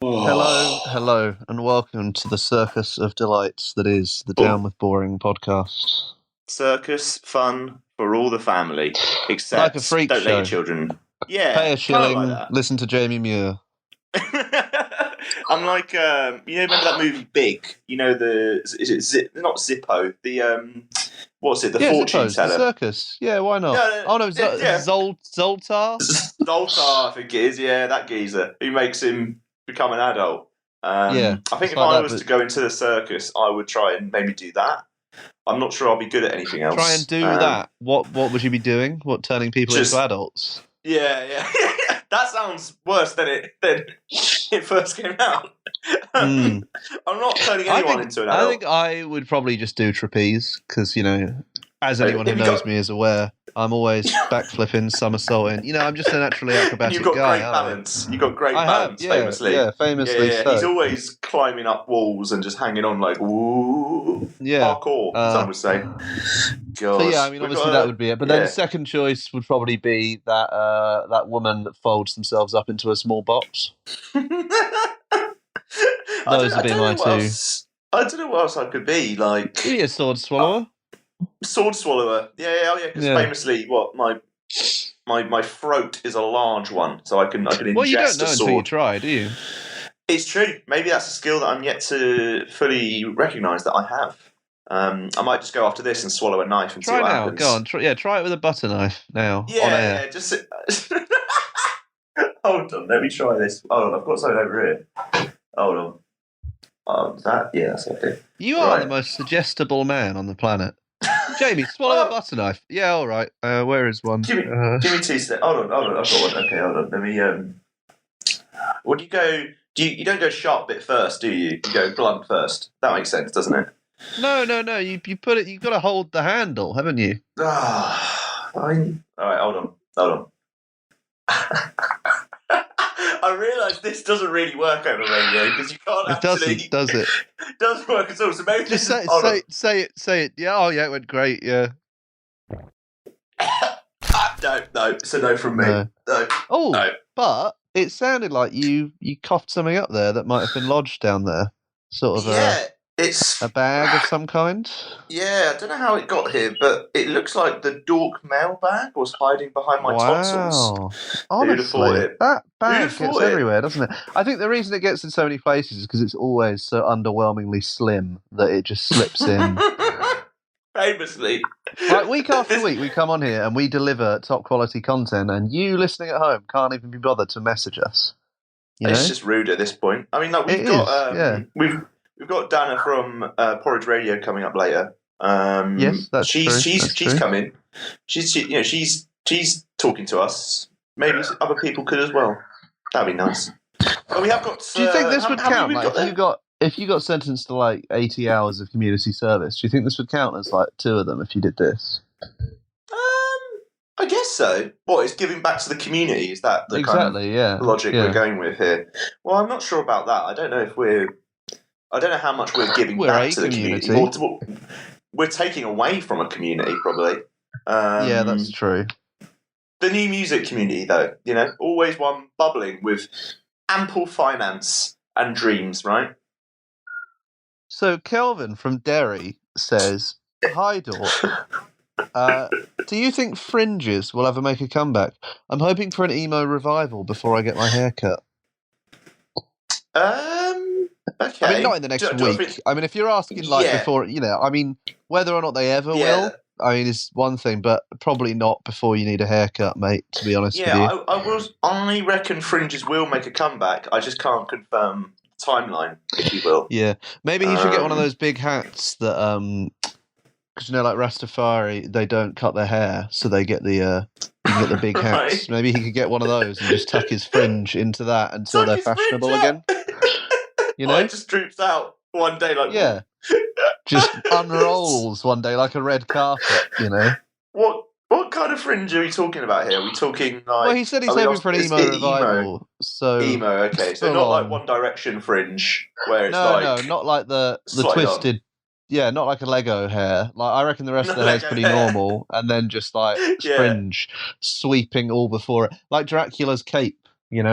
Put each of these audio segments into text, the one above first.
Hello, and welcome to the circus of delights that is the Down with Boring podcast. Circus fun for all the family, except like a freak don't show. let your children. Yeah, pay a shilling, like that. Listen to Jamie Muir. I'm like, remember that movie Big? You know is it not Zippo? The what's it? The fortune Zippo's, teller. The circus. Yeah, why not? Zoltar. Zoltar, I think it is. Yeah, that geezer who makes him become an adult. I think if I was to go into the circus, I would try and maybe do that. I'm not sure I'll be good at anything else. Try and do that. What would you be doing? What, turning people into adults? Yeah. That sounds worse than it first came out. I'm not turning anyone into an adult. I think I would probably just do trapeze because, as anyone who knows me is aware, I'm always backflipping, somersaulting. I'm just a naturally acrobatic You've got guy. Great balance. You've got great balance, famously. Yeah, famously. Yeah. So. He's always climbing up walls and just hanging on like, ooh, parkour, some would say. God. So yeah, obviously that would be it. But then the second choice would probably be that woman that folds themselves up into a small box. Those would be my two. I don't know what else I could be. Like, maybe a sword swallower. Sword swallower. Yeah. Because famously, my throat is a large one, so I can ingest Well, you don't know a sword. until you try, do you? It's true. Maybe that's a skill that I'm yet to fully recognise that I have. I might just go after this and swallow a knife and see what happens. Go on. Try it with a butter knife now. Yeah, on air. Yeah. Just hold on. Let me try this. Hold on. I've got something over here. Hold on. That's okay. You are the most suggestible man on the planet. Jamie, swallow a butter knife. Yeah, all right. Where is one? Give me 2 seconds. Hold on. I've got one. Okay, hold on. Let me. What do you go? You don't go sharp bit first, do you? You go blunt first. That makes sense, doesn't it? No. You put it. You've got to hold the handle, haven't you? Fine. All right. Hold on. I realise this doesn't really work over radio because you can't. It doesn't, does it? It doesn't work at all. So maybe just say it. Yeah. Oh, yeah. It went great. Yeah. No. It's a no from me. No. Oh, no. But it sounded like you coughed something up there that might have been lodged down there. Sort of it's a bag of some kind. Yeah, I don't know how it got here, but it looks like the Dork mail bag was hiding behind my tonsils. Honestly, that bag gets everywhere, doesn't it? I think the reason it gets in so many places is because it's always so underwhelmingly slim that it just slips in. Famously. Like week after week, we come on here and we deliver top quality content, and you listening at home can't even be bothered to message us. It's just rude at this point. I mean, like we've got Dana from Porridge Radio coming up later. Yes, that's true. She's coming. She's talking to us. Maybe other people could as well. That'd be nice. But we have got. Do you think this would count? Like, if you got sentenced to like 80 hours of community service, do you think this would count as like 2 of them if you did this? I guess so. What, it's giving back to the community? Is that the kind of logic we're going with here? Well, I'm not sure about that. I don't know how much we're giving back to the community. We're taking away from a community, probably. Yeah, that's true. The new music community, though, always one bubbling with ample finance and dreams, right? So Kelvin from Derry says, "Hi, Dork. Do you think fringes will ever make a comeback? I'm hoping for an emo revival before I get my hair cut." Okay. I mean, not in the next week. I mean, if you're asking before, whether or not they ever will, is one thing, but probably not before you need a haircut, mate, to be honest with you. I reckon fringes will make a comeback. I just can't confirm the timeline, if you will. Yeah. Maybe he should get one of those big hats that, because, like Rastafari, they don't cut their hair, so they get the big hats. Right. Maybe he could get one of those and just tuck his fringe into that until they're fashionable again. It just droops out one day like... Yeah. Just unrolls one day like a red carpet, What kind of fringe are we talking about here? Are we talking like... Well, he said he's hoping for an emo revival. So emo, okay. So not like One Direction fringe, where it's No, not like the twisted... On. Yeah, not like a Lego hair. Like I reckon the rest of the hair's pretty normal, and then just like fringe sweeping all before it. Like Dracula's cape,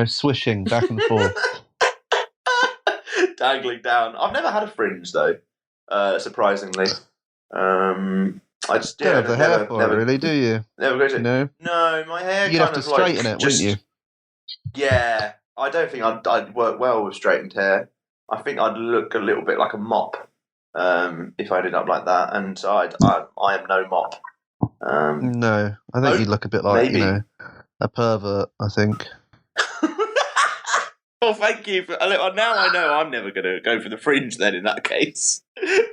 swishing back and forth. Dangling down. I've never had a fringe though. Surprisingly, I just don't have the hair for it, really, do you? Never go to. No, my hair. You'd kind have to of straighten like, it, wouldn't you? Yeah, I don't think I'd work well with straightened hair. I think I'd look a little bit like a mop if I ended up like that, and I am no mop. No, I think you'd look a bit like a pervert. I think. Well, thank you. Now I know I'm never going to go for the fringe then in that case.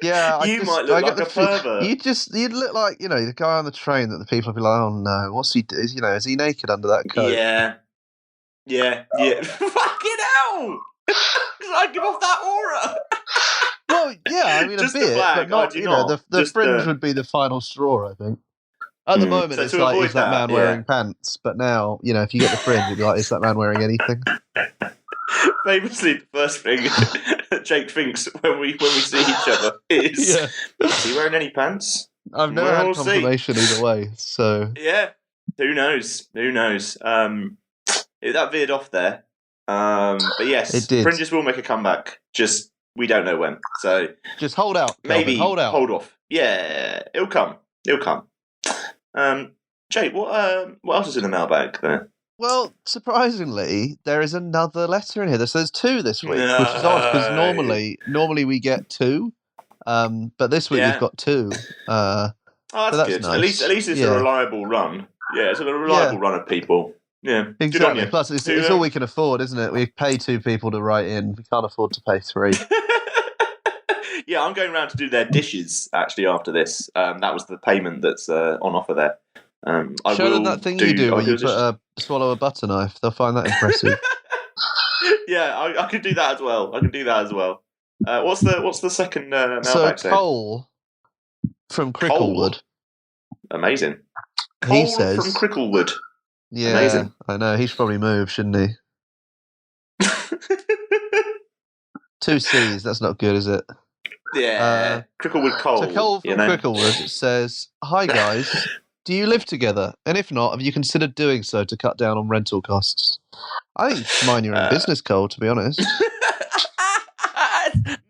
Yeah, you might look like a pervert. You'd look like, the guy on the train that the people would be like, oh no, what's he do? Is he naked under that coat? Yeah. Fucking hell! Because I give off that aura. Well, yeah, I mean just a bit, flag, but not, the fringe would be the final straw, I think. At the moment, it's like, is that man wearing pants? But now, if you get the fringe, you'd be like, is that man wearing anything? Famously, the first thing Jake thinks when we see each other is, is he wearing any pants? I've never had confirmation either way, so... Yeah, who knows? That veered off there. But yes, it did. Fringes will make a comeback, just we don't know when. So just hold out, maybe hold out. Hold off. Yeah, it'll come. Jake, what else is in the mailbag there? Well, surprisingly, there is another letter in here. There's two this week, which is odd because normally we get two, but this week we've got two. That's good. Nice. At least it's a reliable run. Yeah, it's a reliable run of people. Yeah, exactly. Good on you. Plus, it's all we can afford, isn't it? We pay two people to write in. We can't afford to pay three. Yeah, I'm going around to do their dishes actually after this. That was the payment that's on offer there. Show them that thing you do where you swallow a butter knife. They'll find that impressive. Yeah, I could do that as well. What's the second mailbag? So Cole from Cricklewood. Amazing. He says from Cricklewood. Yeah, amazing. I know. He should probably move, shouldn't he? 2 C's. That's not good, is it? Yeah. Cricklewood Cole. So Cole from Cricklewood says, "Hi guys. Do you live together? And if not, have you considered doing so to cut down on rental costs?" I think you should mind your own business, Cole, to be honest.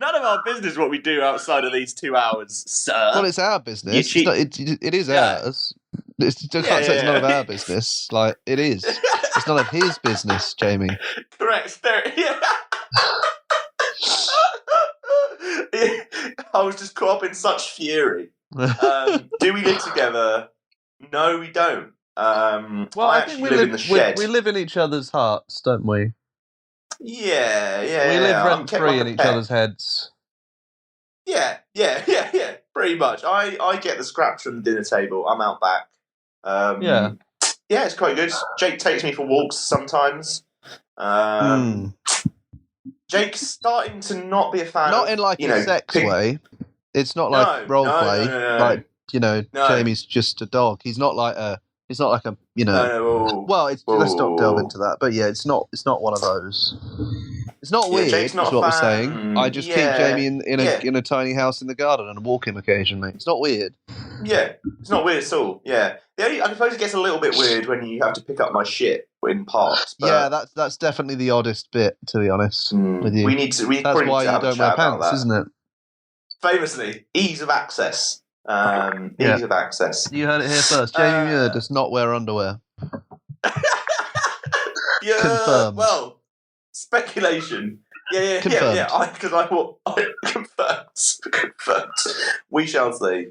None of our business what we do outside of these 2 hours, sir. Well, it's our business. It is ours. You can't say it's none of our business. Like, it is. It's none of his business, Jamie. Correct. Yeah. I was just caught up in such fury. Do we live together? No, we don't. Well, I think we live in the shed. We live in each other's hearts, don't we? Yeah. We live rent-free in each other's heads. Yeah. Pretty much. I get the scraps from the dinner table. I'm out back. Yeah, it's quite good. Jake takes me for walks sometimes. Jake's starting to not be a fan. Not in like a sex way. It's not like role play. No. Like Jamie's just a dog. He's not like a. It's not like a. No. Well, let's not delve into that. But yeah, it's not one of those. It's not weird. Jake's not is what we're saying. I just keep Jamie in a tiny house in the garden and walk him occasionally. It's not weird. Yeah, it's not weird at all. Yeah, I suppose it gets a little bit weird when you have to pick up my shit in parks. But yeah, that's definitely the oddest bit, to be honest. With you, that's why you don't wear pants, isn't it? Famously, ease of access. Ease of access. You heard it here first. Jamie Muir does not wear underwear. Yeah. Confirmed. Well, speculation. Yeah. Confirmed. Because I thought confirmed. We shall see.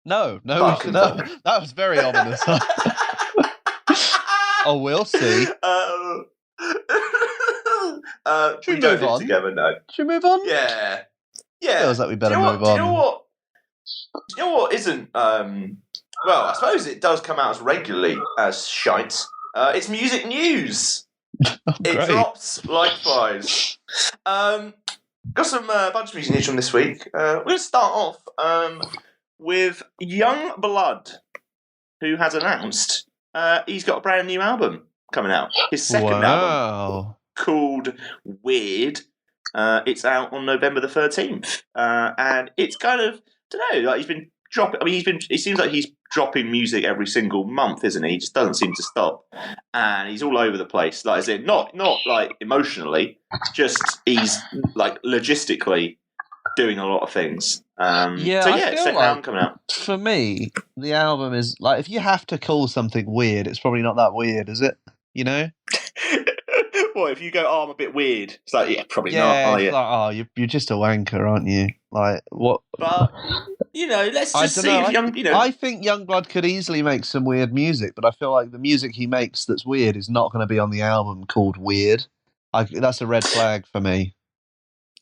No, that was very ominous. Oh, we'll see. We don't live together, no. Should we move on? Yeah. Feels like we better move on. Do you know what isn't? Well, I suppose it does come out as regularly as shite. It's music news. It drops like flies. Got some bunch of music news from this week. We're going to start off with Young Blood, who has announced he's got a brand new album coming out. His second album, called Weird. It's out on November the 13th. And it's kind of, I don't know, like he's been dropping. I mean, it seems like he's dropping music every single month, isn't he? He just doesn't seem to stop, and he's all over the place. Like I said, not like emotionally, just he's like logistically doing a lot of things. Second album coming out. For me, the album is like, if you have to call something weird, it's probably not that weird, is it? You know? Well, if you go, I'm a bit weird, it's like, probably not. Are you? Like, you're just a wanker, aren't you? Like, what? But let's just see if I think Youngblood could easily make some weird music, but I feel like the music he makes that's weird is not going to be on the album called Weird. That's a red flag for me.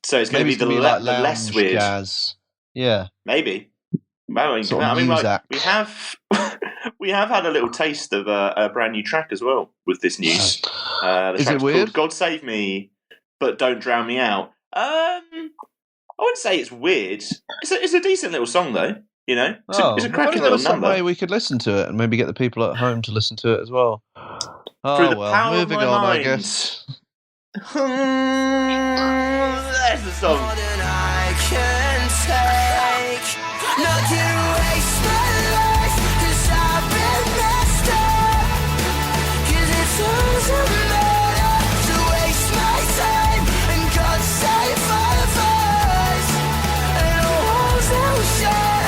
So it's going to be the less weird jazz. Yeah, maybe. Well, we have had a little taste of a brand new track as well with this news. Is it weird? God Save Me, but Don't Drown Me Out. I wouldn't say it's weird. It's a decent little song though. It's a cracking little number. Some way we could listen to it and maybe get the people at home to listen to it as well. Moving on, I guess. There's the song. More than I can take. Not to waste my life, 'cause I've been messed up. 'Cause it doesn't matter to waste my time. And God save all of us. And the walls that we share.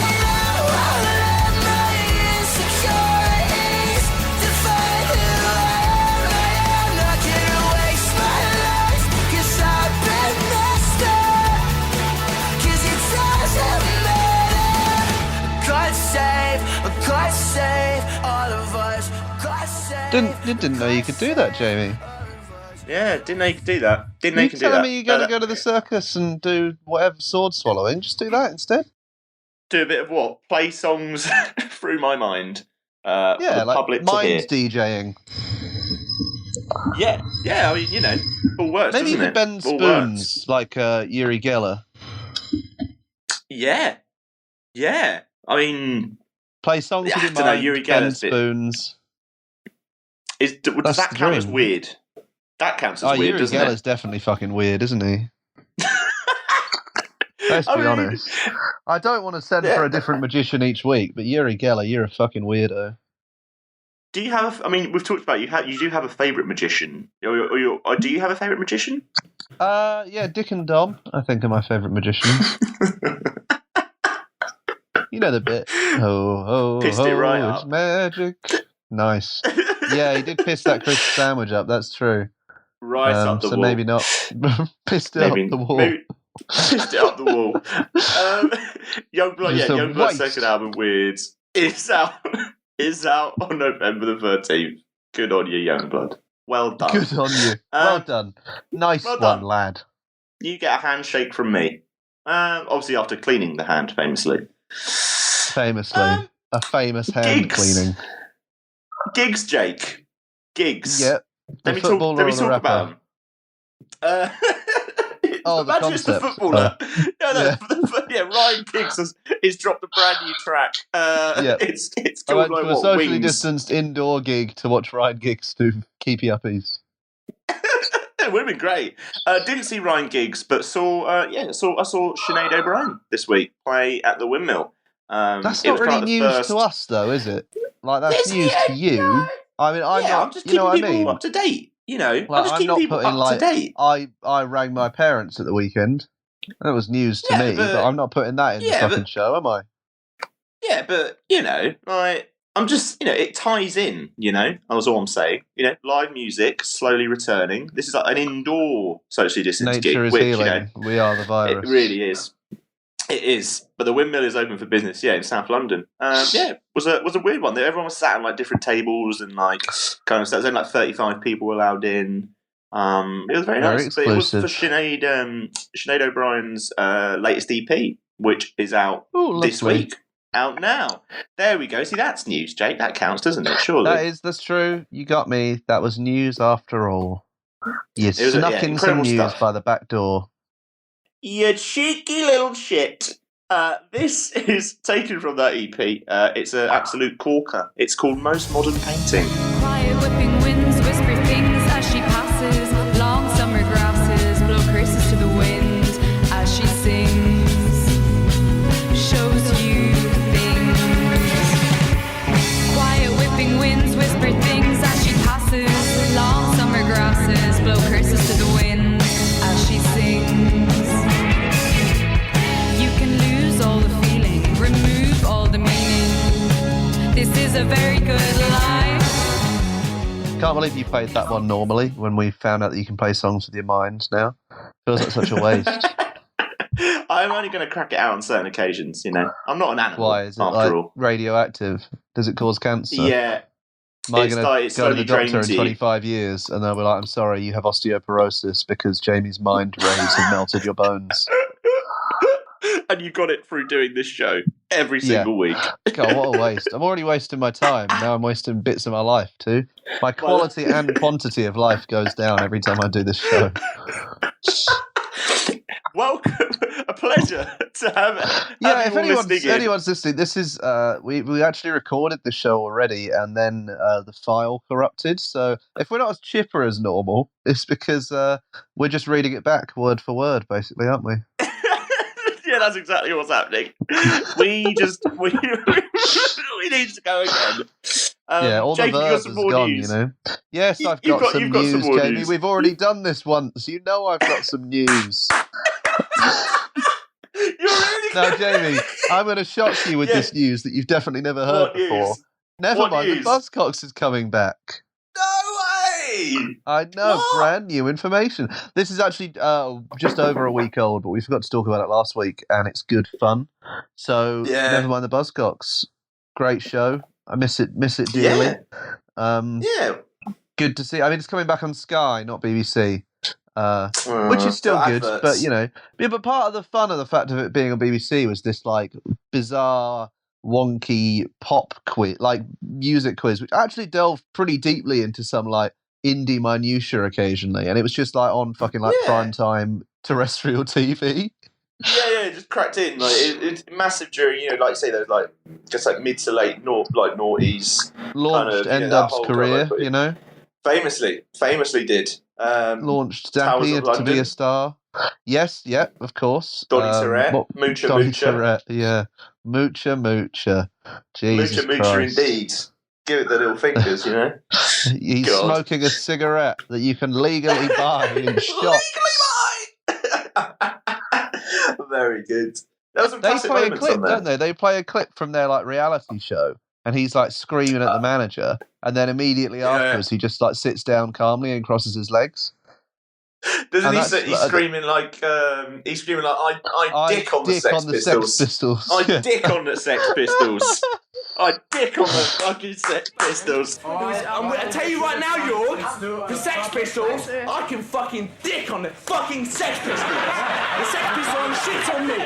And I won't let my insecurities define who I am. Not to waste my life, 'cause I've been messed up. 'Cause it doesn't God save all of us. God save. Didn't know you could do that, Jamie. Yeah, didn't know you could do that. Didn't know you could do that. You telling me you're going to go to the circus and do whatever sword swallowing? Just do that instead. Do a bit of what? Play songs through my mind. For the like public mind to hear. DJing. Yeah. I mean, all works. Maybe you doesn't could bend it? spoons like Uri Geller. Yeah. I mean, play songs with your mind, Uri bend Geller's spoons. Does that count as weird? That counts as weird, doesn't it? Uri Geller's definitely fucking weird, isn't he? Let's be honest. I don't want to send for a different magician each week, but Uri Geller, you're a fucking weirdo. Do you have? I mean, we've talked about you do have a favourite magician. Do you have a favourite magician? Yeah, Dick and Dom, I think, are my favourite magicians. You know the bit. Pissed it right it's up. Magic. Nice. Yeah, he did piss that crisp sandwich up. That's true. Right up the wall. So maybe not. Pissed it up the wall. Maybe pissed it up the wall. Youngblood's second album, Weird, is out on November the 13th. Good on you, Youngblood. Well done. Good on you. Well done. Nice one, lad. You get a handshake from me. Obviously after cleaning the hand, famously. A famous hand cleaning. Gigs, Jake. Gigs. Yep. Let me talk about them. The Imagine concept. it's the footballer. Ryan Giggs has dropped a brand new track. It's called I went to a socially Wings. distanced indoor gig to watch Ryan Giggs do keepy uppies. It would have been great. Didn't see Ryan Giggs, but I saw Sinead O'Brien this week play at the Windmill. That's not really news to us, though, is it? Like, that's news to you. No. I mean, I'm just keeping people up to date. I'm just keeping people up to date. I rang my parents at the weekend. That was news to me, but I'm not putting that in the fucking show, am I? Yeah, but, I'm just, it ties in, that's all I'm saying. Live music slowly returning. This is like an indoor socially distanced gig. Nature is healing. We are the virus. It really is. It is. But the Windmill is open for business, in South London. It was a weird one. Everyone was sat on like different tables and like kind of stuff. There's only like 35 people allowed in. It was very nice. Exclusive. But it was for Sinead O'Brien's latest EP, which is out this week. Out now. There we go. See, that's news, Jake. That counts, doesn't it? Surely. That's true. You got me. That was news after all. You snuck in some news stuff by the back door. You cheeky little shit. This is taken from that EP. It's an absolute corker. It's called Most Modern Painting. Quiet whipping winds whisper things as she passes. Long summer grasses blow curses to the wind as she sings. Shows you can't believe you played that one normally when we found out that you can play songs with your mind now. Feels like such a waste. I'm only going to crack it out on certain occasions, you know. I'm not an animal. Why? Is it after all radioactive? Does it cause cancer? Yeah. Am I going to go to the doctor in 25 years and they'll be like, I'm sorry, you have osteoporosis because Jamie's mind rays have melted your bones? And you got it through doing this show every single week. God, what a waste. I'm already wasting my time. Now I'm wasting bits of my life too. My quality and quantity of life goes down every time I do this show. Welcome. A pleasure to have if anyone's listening, this is we actually recorded the show already and then the file corrupted. So if we're not as chipper as normal, it's because we're just reading it back word for word, basically, aren't we? Yeah, that's exactly what's happening. We need to go again. All Jake, the verbs is gone, news. You know. Yes, I've got some news, Jamie. News. We've already done this once. You know I've got some news. Now, Jamie, I'm going to shock you with this news that you've definitely never heard before. Never mind, the Buzzcocks is coming back. No way! I know, brand new information. This is actually just over a week old, but we forgot to talk about it last week, and it's good fun. So, never mind the Buzzcocks. Great show. I miss it dearly. Good to see. I mean, it's coming back on Sky, not BBC. Which is still good, but you know, but part of the fun of the fact of it being on BBC was this like bizarre, wonky pop quiz, like music quiz, which actually delved pretty deeply into some like indie minutiae occasionally, and it was just like on fucking like prime time terrestrial TV. Yeah, just cracked in. Like it's massive during, you know, like say those like just like mid to late noughties. Launched N-Dub's career, kind of, you know. Famously did. Launched Zappy to be a star. Yes, of course. Donny Tourette, Moocher. Yeah, Moocher. Jesus Moocher Christ. Indeed. Give it the little fingers, you know. He's smoking a cigarette that you can legally buy in shops. Legally buy! Very good. There was some classic play a moments clip, on there. don't they? They play a clip from their like reality show, and he's like screaming at the manager, and then immediately afterwards he just like sits down calmly and crosses his legs. Doesn't he say, he's screaming like I dick on the Sex Pistols. I dick on the Sex Pistols. I dick on the fucking Sex Pistols. I'm going to tell you right now, George, the Sex Pistols, I can fucking dick on the fucking Sex Pistols. The Sex Pistols shit on me.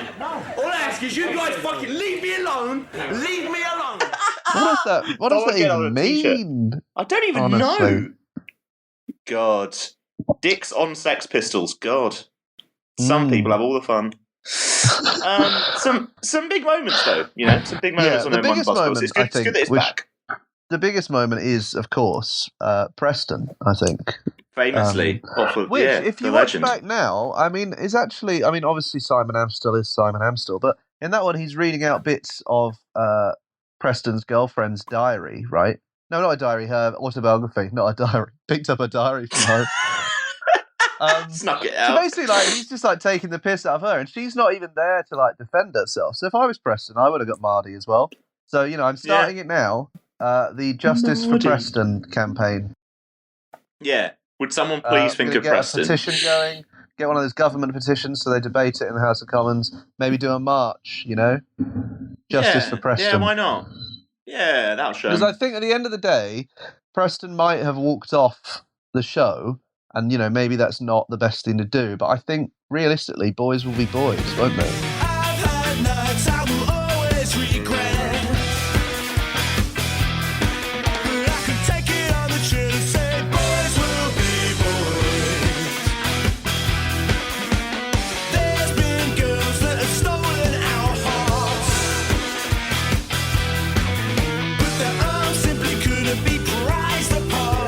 All I ask is you guys fucking leave me alone. Leave me alone. What does that even mean? I don't even know. God. Dicks on Sex Pistols. God. Some people have all the fun. Some big moments though, you know, some big moments on the biggest moment. It's good that it's back. The biggest moment is, of course, Preston. I think famously, if you watch back now, I mean, obviously Simon Amstel is Simon Amstel, but in that one he's reading out bits of Preston's girlfriend's diary, right? No, not a diary, her autobiography, not a diary. Picked up a diary from home. Snuck it out. So basically, like, he's just like taking the piss out of her, and she's not even there to like defend herself. So if I was Preston, I would have got Mardy as well. So you know, I'm starting it now. The Justice for Preston campaign. Yeah. Would someone please think of Preston? Get a petition going. Get one of those government petitions so they debate it in the House of Commons. Maybe do a march. You know, Justice for Preston. Yeah, why not? Yeah, that'll show. Because I think at the end of the day, Preston might have walked off the show. And, you know, maybe that's not the best thing to do. But I think, realistically, boys will be boys, won't they? I've had nights I will always regret. But I could take it on the chin and say, boys will be boys. There's been girls that have stolen our hearts. But their arms simply couldn't be prized apart.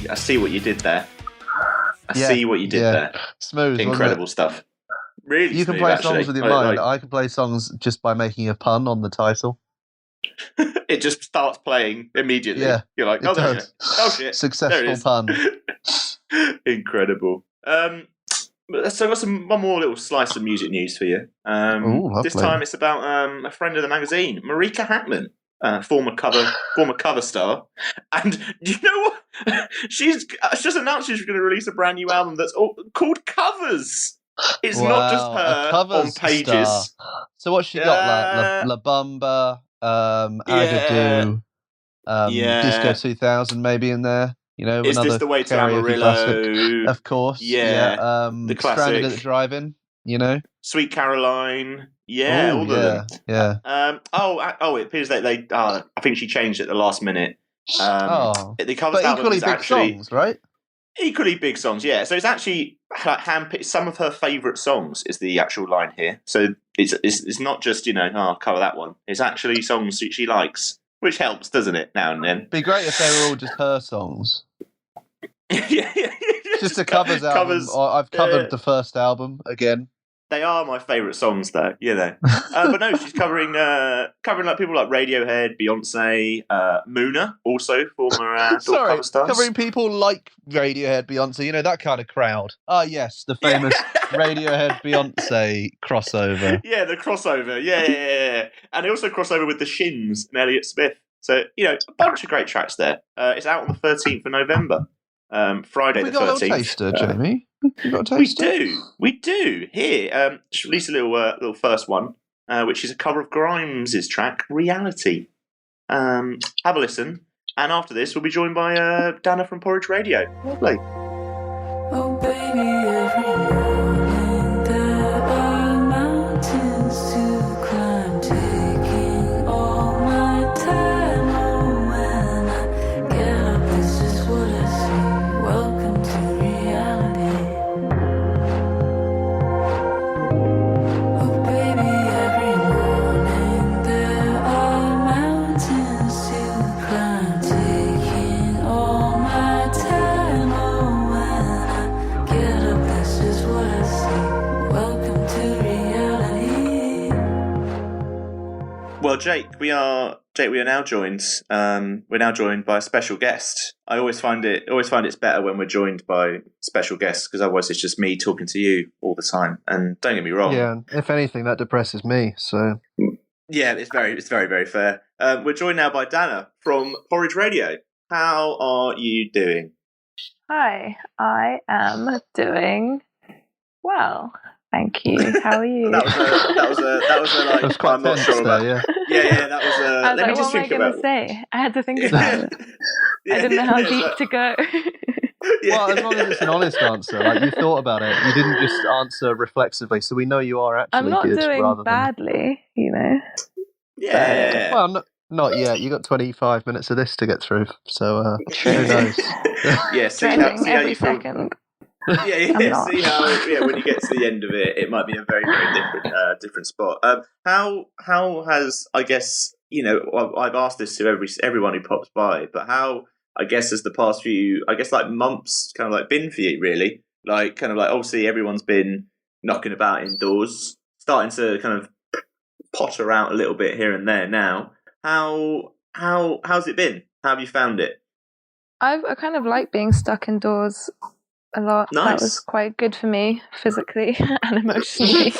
I see what you did there. See what you did there. Smooth. Incredible stuff. Really You can play songs with your mind. I can play songs just by making a pun on the title. It just starts playing immediately. Yeah, you're like, oh, there it is. Oh shit. Successful pun. Incredible. So I've got one more little slice of music news for you. This time it's about a friend of the magazine, Marika Hackman, former cover star. And you know what? She's just announced she's going to release a brand new album that's called Covers. It's not just her on pages. Star. So what's she got? La Bamba, Agadoo, Disco 2000 maybe in there. You know, Is This the Way to Amarillo? Classic. Of course. Yeah. The classic. Stranded at the Drive-In, you know? Sweet Caroline. Yeah, all of them. Yeah. It appears that they I think she changed it at the last minute. The covers but equally big actually, songs, right? Equally big songs, yeah. So it's actually handpicked. Some of her favourite songs is the actual line here. So it's not just, I'll cover that one. It's actually songs that she likes. Which helps, doesn't it, now and then? It'd be great if they were all just her songs. yeah. Just a covers album. I've covered the first album again. They are my favourite songs, though. But no, she's covering like people like Radiohead, Beyonce, Muna, also former cover stars. Covering people like Radiohead, Beyonce. You know, that kind of crowd. Ah, yes, the famous Radiohead Beyonce crossover. Yeah, the crossover. Yeah. And they also cross over with the Shins and Elliott Smith. So a bunch of great tracks there. It's out on the 13th of November. Friday the 13th. We got a little taster, Jamie. We got a taster? We do. Here, just released a little first one, which is a cover of Grimes' track "Reality." Have a listen, and after this, we'll be joined by Dana from Porridge Radio. Lovely. Oh, baby, every morning there are mountains to climb, taking all my time. Oh, when I get up, this is what I see. Welcome to reality. Oh, baby, every morning there are mountains to climb, taking all my time. Oh, when I get up, this is what I see. Welcome to reality. Well, Jake, we are now joined. We're now joined by a special guest. I always find it's better when we're joined by special guests, because otherwise it's just me talking to you all the time. And don't get me wrong. Yeah, if anything, that depresses me. So yeah, it's very, very fair. We're joined now by Dana from Porridge Radio. How are you doing? Hi, I am doing well. Thank you. How are you? that was quite I'm not sure about. Yeah. Yeah, that was. I was let me like, just what am I think going about to say? I had to think about it. I didn't know how deep to go. Well, as long as it's an honest answer, like you thought about it, you didn't just answer reflexively, so we know you are actually I'm not good. doing badly, Yeah. Well, not yet. You got 25 minutes of this to get through, so who knows? Yeah, see how you feel. Second. Yeah. See how when you get to the end of it, it might be a very, very different spot. How has, I guess, I've asked this to everyone who pops by, but how, I guess, has the past few, months kind of like been for you, really? Like, kind of like, obviously everyone's been knocking about indoors, starting to kind of potter out a little bit here and there now. How's it been? How have you found it? I kind of like being stuck indoors a lot. Nice. That was quite good for me physically and emotionally.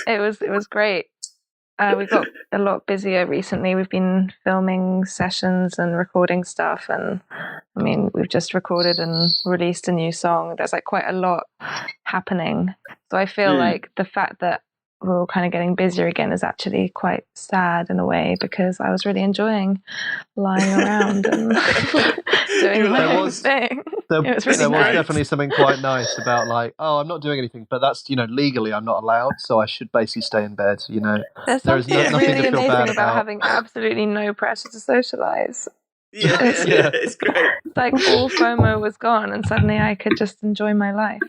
It was great. We got a lot busier recently. We've been filming sessions and recording stuff, and I mean, we've just recorded and released a new song. There's like quite a lot happening. So I feel like the fact that we're all kind of getting busier again is actually quite sad in a way, because I was really enjoying lying around and doing my own thing. There really was nice. definitely something quite nice about like, I'm not doing anything, but that's, legally I'm not allowed, so I should basically stay in bed, There's There is something nothing really to feel amazing bad about about. having absolutely no pressure to socialise. Yeah, it's great. Like all FOMO was gone and suddenly I could just enjoy my life.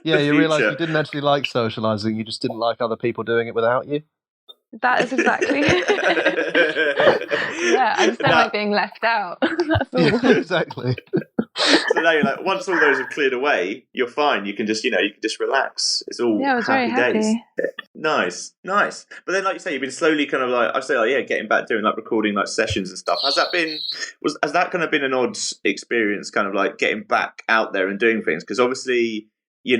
Yeah, you realise you didn't actually like socialising, you just didn't like other people doing it without you. That is exactly it. Yeah, I just don't like being left out. That's all. Yeah, exactly. So now you're like, once all those have cleared away, you're fine. You can just relax. It's all I was happy very days. happy. Nice. But then, like you say, you've been slowly kind of like, getting back doing like recording like sessions and stuff. Has that kind of been an odd experience, kind of like getting back out there and doing things? Because obviously, you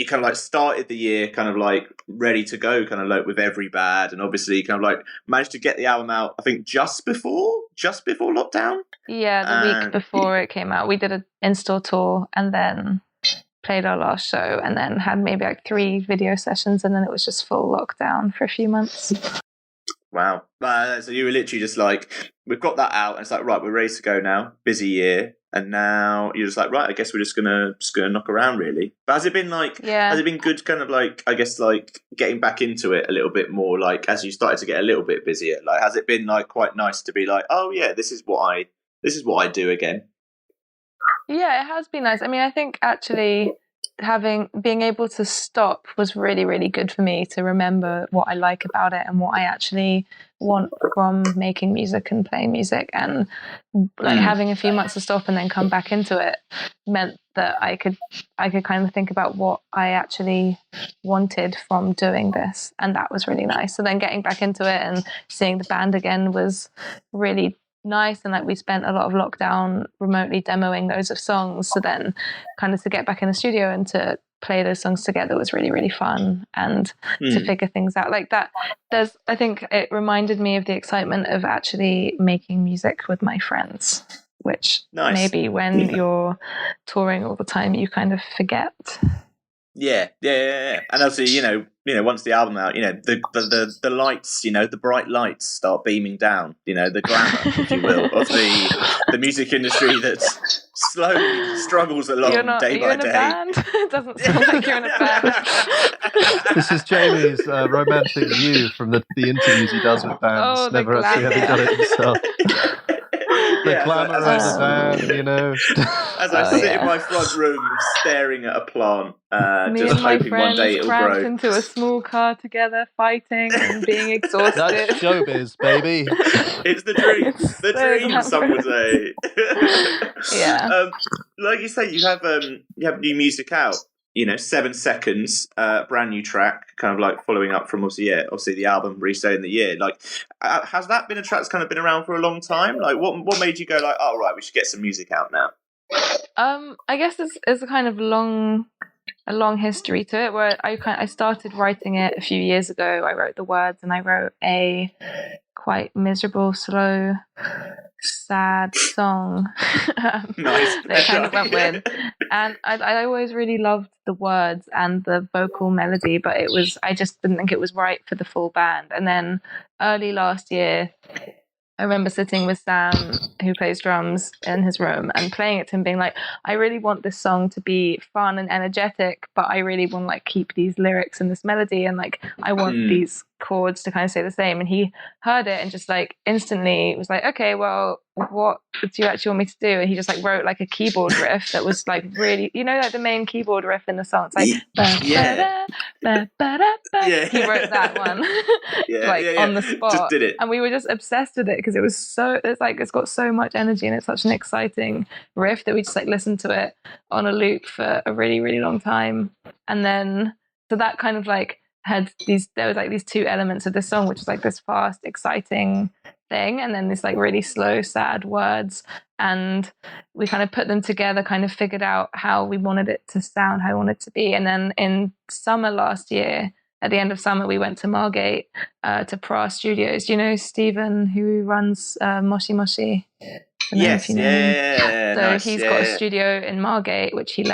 kind of like started the year kind of like ready to go, kind of like with Every Bad, and obviously kind of like managed to get the album out, I think just before lockdown. Yeah, the week before it came out, we did an in-store tour and then played our last show and then had maybe like 3 video sessions, and then it was just full lockdown for a few months. Wow. So you were literally just like, we've got that out, and it's like, right, we're ready to go now. Busy year. And now you're just like, right, I guess we're just gonna knock around, really. But has it been like, has it been good, kind of like, I guess, like getting back into it a little bit more, like as you started to get a little bit busier? Like, has it been like quite nice to be like, oh yeah, this is what I do again? Yeah, it has been nice. I mean, I think actually being able to stop was really, really good for me to remember what I like about it and what I actually want from making music and playing music, and like having a few months to stop and then come back into it meant that I could kind of think about what I actually wanted from doing this, and that was really nice. So then getting back into it and seeing the band again was really nice, and like we spent a lot of lockdown remotely demoing loads of songs, so then kind of to get back in the studio and to play those songs together was really, really fun, and to figure things out like that. I think it reminded me of the excitement of actually making music with my friends, which maybe when you're touring all the time you kind of forget. Yeah. And obviously, once the album out, the lights, the bright lights start beaming down, the glamour, if you will, of the music industry that slowly struggles along day by day. Band? It doesn't sound like you're in a band. This is Jamie's romantic view from the interviews he does with bands. Never actually having done it himself. The glamour of the band, As I sit in my front room staring at a plant, Me just and my hoping one day friends it'll crammed grow. into a small car together, fighting and being exhausted. That's showbiz, baby. It's the dream. It's The so dream, glamorous. some would say. Yeah. Like you say, you have new music out. 7 Seconds, brand new track, kind of like following up from obviously the album Reset in the Year. Like, has that been a track that's kind of been around for a long time? Like, what made you go like, oh right, we should get some music out now? I guess it's a kind of a long history to it, where I started writing it a few years ago. I wrote the words and I wrote a quite miserable, slow, sad song Nice. that kind of went with. And I always really loved the words and the vocal melody, but I just didn't think it was right for the full band. And then early last year, I remember sitting with Sam, who plays drums, in his room and playing it to him, being like, I really want this song to be fun and energetic, but I really want to like keep these lyrics and this melody, and like I want these chords to kind of stay the same. And he heard it and just like instantly was like, okay, well, what do you actually want me to do? And he just like wrote like a keyboard riff that was like really, like the main keyboard riff in the song. It's like he wrote that one on the spot. Just did it. And we were just obsessed with it because it's got so much energy and it's such an exciting riff that we just like listened to it on a loop for a really, really long time. And then so that kind of like there was like these two elements of this song, which was like this fast, exciting thing, and then this like really slow, sad words, and we kind of put them together, kind of figured out how we wanted it to sound, how we wanted it to be. And then in summer last year, at the end of summer, we went to Margate to Pra Studios. Do you know Stephen, who runs Moshi Moshi? Yes, So nice, he's got a studio in Margate, which he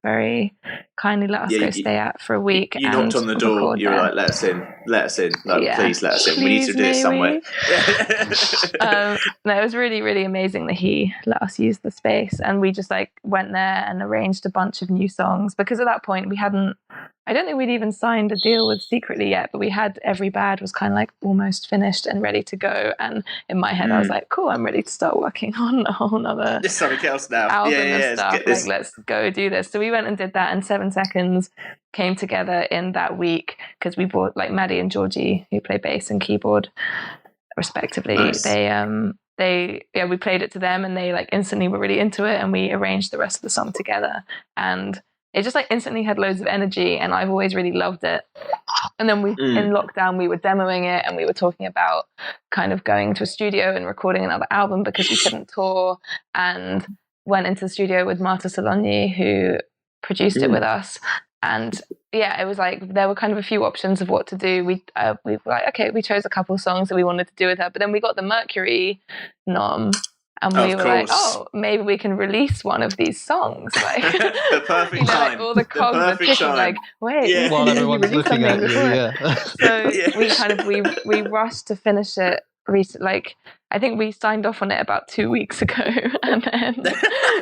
very kindly let us go stay at for a week. You knocked on the door. You were like, "Let us in. No, please let us in. We need to do it somewhere." No, it was really, really amazing that he let us use the space, and we just like went there and arranged a bunch of new songs, because at that point we hadn't. I don't think we'd even signed a deal with Secretly yet, but we had Every Bad was kind of like almost finished and ready to go. And in my head, I was like, cool, I'm ready to start working on a whole nother There's something else now. album and stuff. Like, let's go do this. So we went and did that, and 7 Seconds came together in that week because we brought like Maddie and Georgie, who play bass and keyboard respectively. Nice. we played it to them, and they like instantly were really into it, and we arranged the rest of the song together, and it just like instantly had loads of energy, and I've always really loved it. And then in lockdown, we were demoing it, and we were talking about kind of going to a studio and recording another album because we couldn't tour, and went into the studio with Marta Sologni, who produced it with us. And yeah, it was like there were kind of a few options of what to do. We were like, okay, we chose a couple of songs that we wanted to do with her, but then we got the Mercury nom. And we were like, oh, maybe we can release one of these songs. Like, the perfect time. Like all the cogs were ticking. Like, wait, while everyone's looking at you, So we rushed to finish it. Like, I think we signed off on it about 2 weeks ago, and then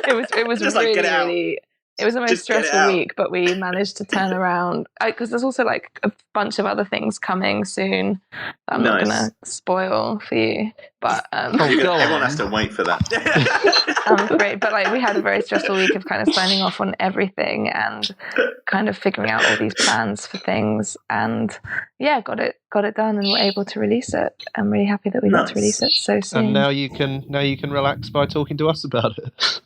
it was just really, like, really. It was the most stressful week, but we managed to turn around because there's also like a bunch of other things coming soon that I'm not going to spoil for you. But everyone has to wait for that. I'm afraid, but like we had a very stressful week of kind of signing off on everything and kind of figuring out all these plans for things, and yeah, got it done, and we're able to release it. I'm really happy that we got to release it so soon. And now you can relax by talking to us about it.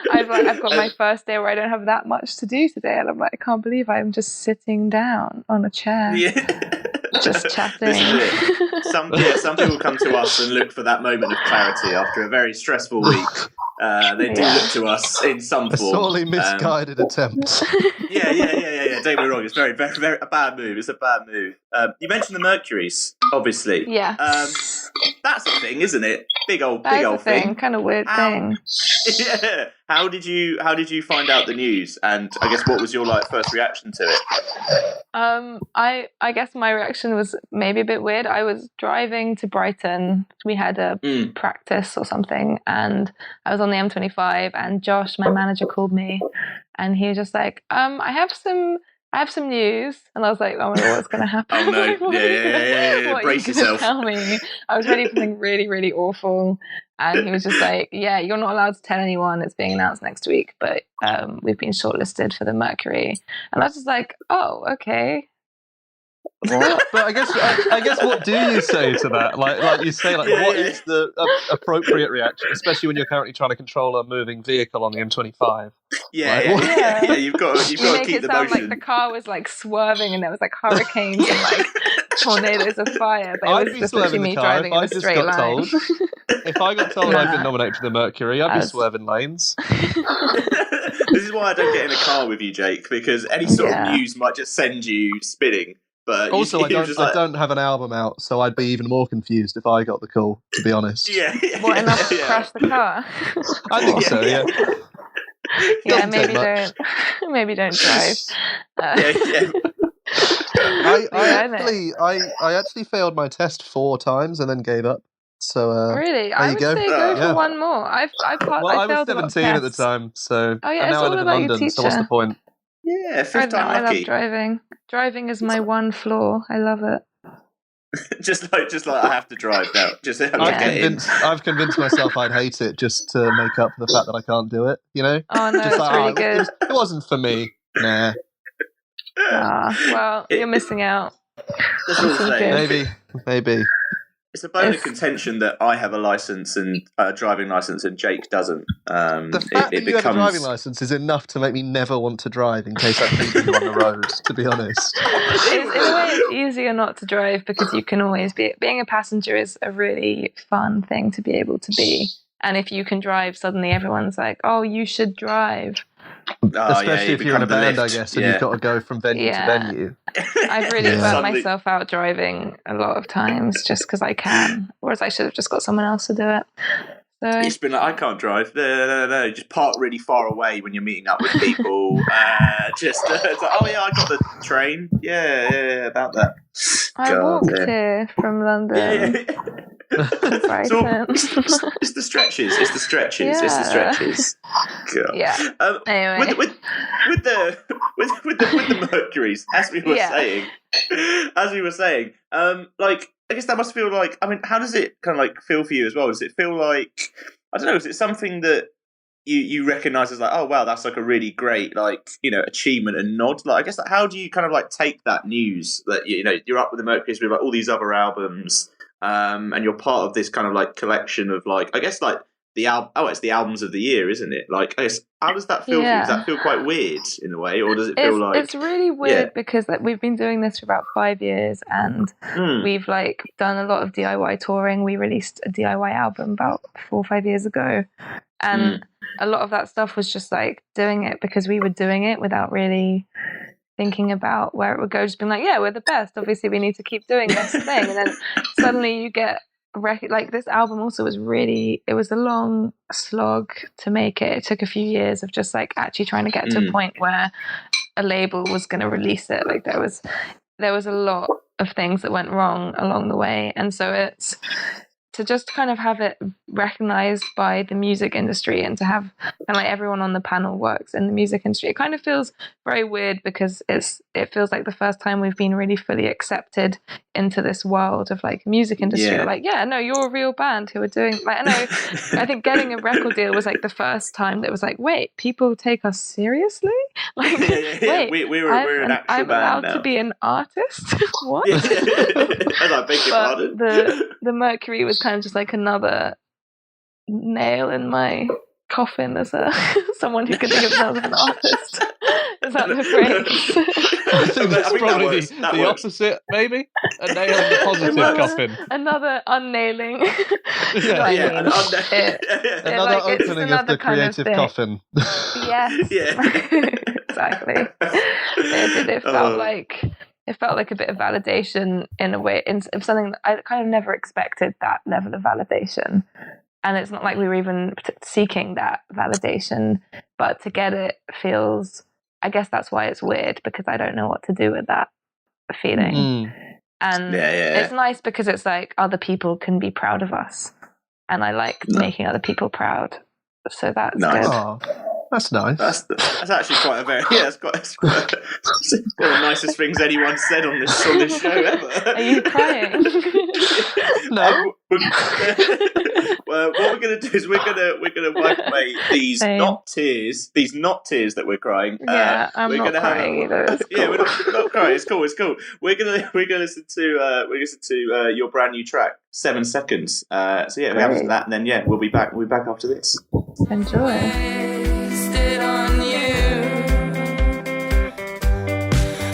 I've got my first day where I don't have that much to do today, and I'm like, I can't believe I'm just sitting down on a chair, just chatting. Some people come to us and look for that moment of clarity after a very stressful week. They do look to us in some form. A sorely misguided attempt. Yeah. Don't get me wrong. It's very, very, very a bad move. It's a bad move. You mentioned the Mercuries, obviously. Yeah. That's a thing, isn't it? Big old thing. Kind of weird thing. Yeah. How did you find out the news? And I guess what was your first reaction to it? I guess my reaction was maybe a bit weird. I was driving to Brighton. We had a practice or something, and I was on the M25, and Josh, my manager, called me, and he was just like, I have some news. And I was like, oh my God, what's going to happen? Oh no. Yeah. Brace yourself. Tell me. I was ready for something really, really awful. And he was just like, yeah, you're not allowed to tell anyone. It's being announced next week, but we've been shortlisted for the Mercury. And I was just like, oh, okay. What? But I guess what do you say to that? Like you say, what is the appropriate reaction, especially when you're currently trying to control a moving vehicle on the M25? Yeah. You've got to keep the motion. Make it sound like the car was like swerving, and there was like hurricanes and like tornadoes of fire. But it was just literally me driving in a straight line. If I got told I'd been nominated for the Mercury, I'd be swerving lanes. This is why I don't get in a car with you, Jake, because any sort of news might just send you spinning. But also, I don't have an album out, so I'd be even more confused if I got the call, to be honest. What, enough to crash the car? I think so, yeah. Yeah, maybe don't drive. I actually failed my test 4 times and then gave up. So really, I would say go for one more. I was 17 at the time, so oh yeah, and now I live in London. So what's the point? Yeah, fifth time lucky. I love driving. Driving is my one flaw. I love it. just like I have to drive now. I've convinced myself I'd hate it just to make up for the fact that I can't do it. You know? Oh no, it's really good. It wasn't for me. Nah. Well, you're missing out. Maybe. It's a bone of contention that I have a license and a driving license and Jake doesn't. The fact that you have a driving license is enough to make me never want to drive in case I meet you on the road, to be honest. In a way, it's easier not to drive because you can always being a passenger is a really fun thing to be able to be. And if you can drive, suddenly everyone's like, oh, you should drive. Especially if you're in a band, I guess, and you've got to go from venue to venue. I've really burnt myself out driving a lot of times just because I can, whereas I should have just got someone else to do it. So it's been like, I can't drive. No. Just park really far away when you're meeting up with people. It's like, oh yeah, I got the train. Yeah, about that. I walked here from London. Yeah. It's the stretches. God. Yeah. Anyway, with the Mercuries, as we were saying, I guess that must feel like. I mean, how does it kind of like feel for you as well? Does it feel like, I don't know? Is it something that you recognise as like, oh wow, that's like a really great achievement and nod? Like, I guess how do you kind of like take that news that you're up with the Mercuries with like all these other albums? and you're part of this kind of like collection of like, I guess like it's the albums of the year, isn't it? Like, I guess, how does that feel for you? Does that feel quite weird in a way, or does it feel like... It's really weird because like, we've been doing this for about 5 years, and we've like done a lot of DIY touring. We released a DIY album about 4 or 5 years ago, and a lot of that stuff was just like doing it because we were doing it without really thinking about where it would go, just being like, yeah, we're the best, obviously we need to keep doing this thing. And then suddenly you get like, this album also was it was a long slog to make it. It took a few years of just like actually trying to get to a point where a label was going to release it. Like there was a lot of things that went wrong along the way, and so it's to just kind of have it recognized by the music industry, and to have kind of like everyone on the panel works in the music industry. It kind of feels very weird because it feels like the first time we've been really fully accepted into this world of like music industry. Yeah. Like, yeah, no, you're a real band who are doing, like, I know, I think getting a record deal was like the first time that was like, wait, people take us seriously? Like, wait, we're an actual I'm band allowed now. to be an artist? What? I beg your pardon. The Mercury was kind of just like another nail in my coffin as someone who could think of themselves as an artist. Is that the phrase? I think that's probably the opposite, maybe. A nail in the positive coffin. Another unnailing. Another opening of the creative coffin. Yes. Yeah. Exactly. It felt like a bit of validation in a way, of something that I kind of never expected, that level of validation. And it's not like we were even seeking that validation, but to get it feels, I guess that's why it's weird, because I don't know what to do with that feeling. And it's nice because it's like other people can be proud of us. And I like making other people proud. So that's good. Oh, that's nice. That's actually quite a very it's one of the nicest things anyone said on this show ever. Are you crying? No. Well, what we're going to do is we're going to wipe away these not tears that we're crying. Yeah, I'm not crying either. Yeah, we're not crying. It's cool. We're gonna listen to your brand new track, 7 Seconds. So yeah, we have that, and then we'll be back. We'll be back after this. Enjoy. Wasted on you,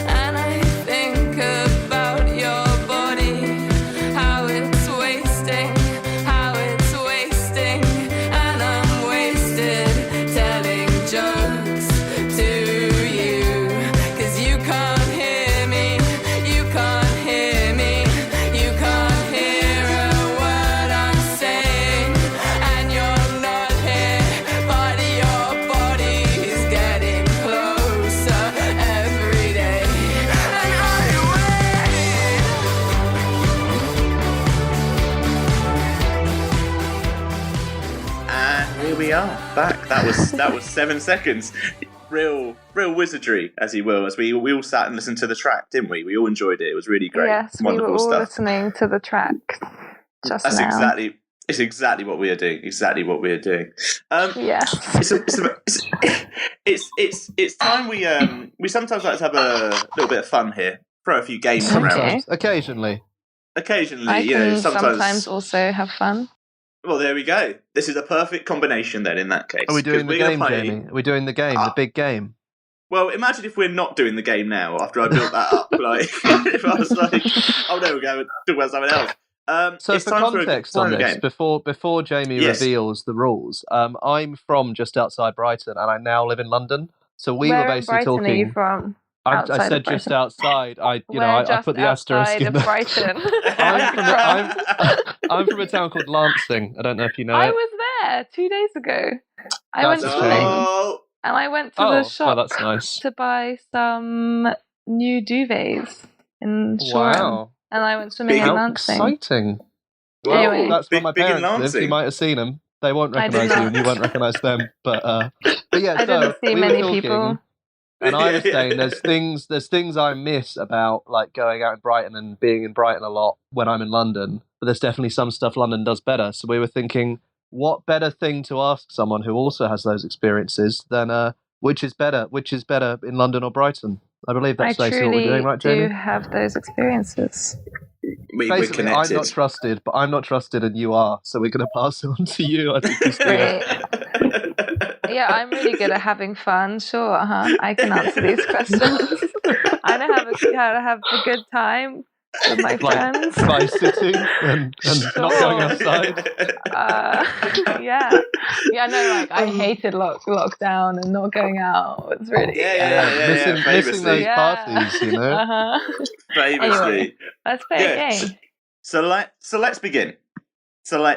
and I think about your body, how it's wasting, and I'm wasted telling jokes to you, 'cause you can't hear me, you can't hear a word I'm saying, and you're not here, but your body's getting closer every day, and I wait. And here we are, back. That was 7 seconds. Real wizardry, as you will. As we all sat and listened to the track, didn't we? We all enjoyed it. It was really great. Yes, wonderful we were all stuff. listening to the track just That's now. It's exactly what we are doing. Exactly what we are doing. Yes. It's time we sometimes like to have a little bit of fun here. Throw a few games around. Occasionally. I You know, can sometimes also have fun. Well, there we go. This is a perfect combination then. In that case, Are we doing the 'Cause we're game, gonna play- Jamie? Are we doing the game, the big game? Well, imagine if we're not doing the game now. After I built that up, like if I was like, "Oh no, we're going to talk about something else." So it's for time context for a on this, game. before Jamie reveals the rules, I'm from just outside Brighton, and I now live in London. So we Where were in basically Brighton talking. Are you from? I Outside said of just Brighton? outside. I Just put the asterisk outside in of there. Brighton. I'm from a town called Lancing. I don't know if you know I it. was there 2 days ago. I That's went a shame. swimming, and I went to the shop that's nice. to buy some new duvets in Shoreham. Wow. And I went swimming in How Lancing. exciting. Well, Anyway. That's where my big in parents live. Lancing. You might have seen them. They won't I did recognise you, not. and you won't recognise them. But yeah, I didn't see we were many talking, people. and I was saying there's things I miss about like going out in Brighton and being in Brighton a lot when I'm in London. But there's definitely some stuff London does better. So we were thinking, what better thing to ask someone who also has those experiences than which is better in London or Brighton? I believe that's I basically what we're truly doing, right, Jamie? do have those experiences. Basically, I'm not trusted, but I'm not trusted and you are, so we're going to pass it on to you. I think, Christina. Yeah, I'm really good at having fun. Sure, I can answer these questions. I know how to have a good time with my friends. By sitting and not going outside. Yeah, no, I hated lockdown and not going out. It's really missing those parties, you know. Famously. Anyway, let's play a game. So let's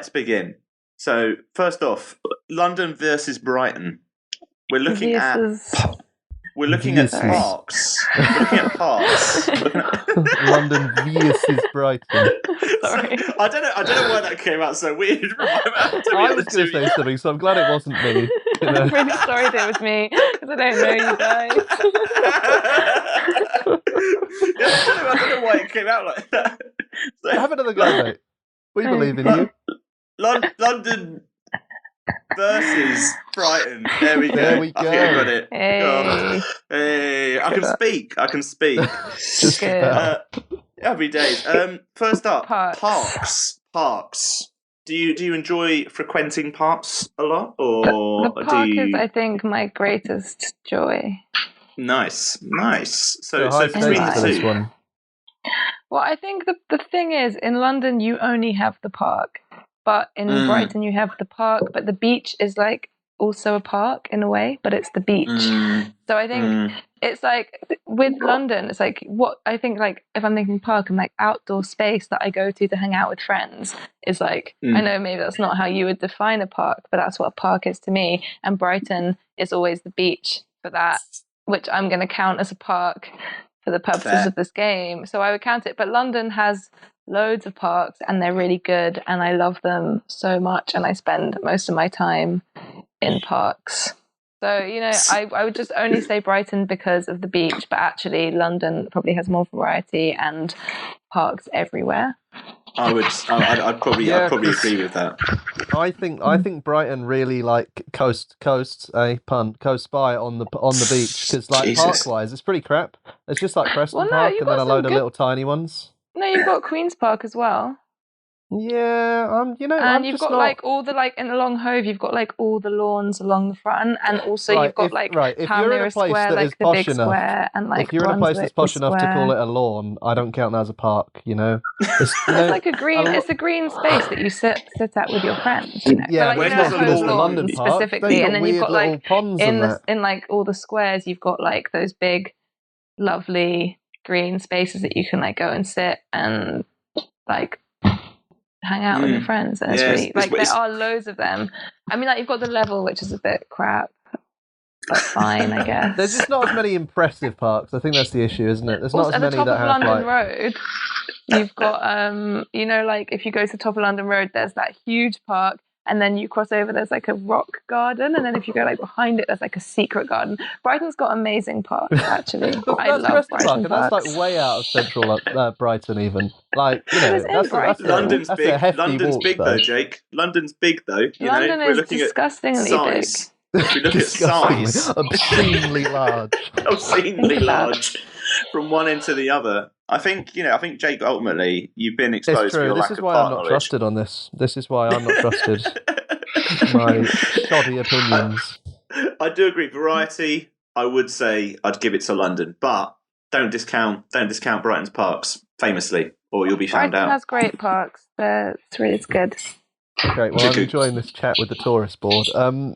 begin. So first off, London versus Brighton. We're looking at parks. We're looking at parks. London versus Brighton. Sorry. I don't know why that came out so weird. I was going to say something, so I'm glad it wasn't me. You know? I'm really sorry that it was me, because I don't know you guys. I don't know why it came out like that. So, have another go, mate. We believe in you. London versus Brighton. There we go. There we go. I think I got it. Hey. Oh, hey. I can speak. Just Happy days. First up, Parks. Parks. Do you enjoy frequenting parks a lot, or the park do you... is, I think, my greatest joy. Nice. So between the two. this one. Well, I think the thing is, in London you only have the park, but in Brighton you have the park, but the beach is like also a park in a way, but it's the beach. So I think it's like with London, it's like what I think, like if I'm thinking park and like outdoor space that I go to hang out with friends is like, I know maybe that's not how you would define a park, but that's what a park is to me. And Brighton is always the beach for that, which I'm going to count as a park for the purposes of this game. So I would count it. But London has loads of parks and they're really good and I love them so much and I spend most of my time in parks. So, you know, I would just only say Brighton because of the beach, but actually London probably has more variety and parks everywhere. I'd probably agree with that. I think Brighton really like coasts by on the beach, because like park wise it's pretty crap. It's just like Preston Park and then a load of little tiny ones. No, you've got Queen's Park as well. Yeah, you know, and you've got like all the in along Hove, you've got like all the lawns along the front, and also you've got if you're in a place Square, that is like the posh big enough, square, and like if you're in a place that's posh enough to call it a lawn, I don't count that as a park. You know, it's like a green. It's a green space that you sit at with your friends. You know? Yeah, so, like, it's not as the London Park specifically, and then you've got like ponds in like all the squares, you've got like those big, lovely green spaces that you can like go and sit and like hang out with your friends, and it's really like there are loads of them. I mean, like you've got the Level, which is a bit crap, but fine, I guess. There's just not as many impressive parks. I think that's the issue, isn't it? There's not as many that have at the top of London like... Road, you've got you know, like if you go to the top of London Road, there's that huge park, and then you cross over, there's like a rock garden, and then if you go like behind it, there's like a secret garden. Brighton's got amazing parks, actually. I love Brighton Park, and that's like way out of central Brighton, even. Like, you know, that's London's big. A hefty London's walk, big though, Jake. London's big though. London is disgustingly big. If we look at size, obscenely large. Obscenely large. From one end to the other. I think Jake, ultimately, you've been exposed to your lack of This is why park I'm not knowledge. trusted on this. This is why I'm not trusted. My shoddy opinions. I do agree. Variety, I would say I'd give it to London, but don't discount Brighton's parks, famously, or you'll be found Brighton out. has great parks. It's good. Great. Well, I'm enjoying this chat with the tourist board. Parks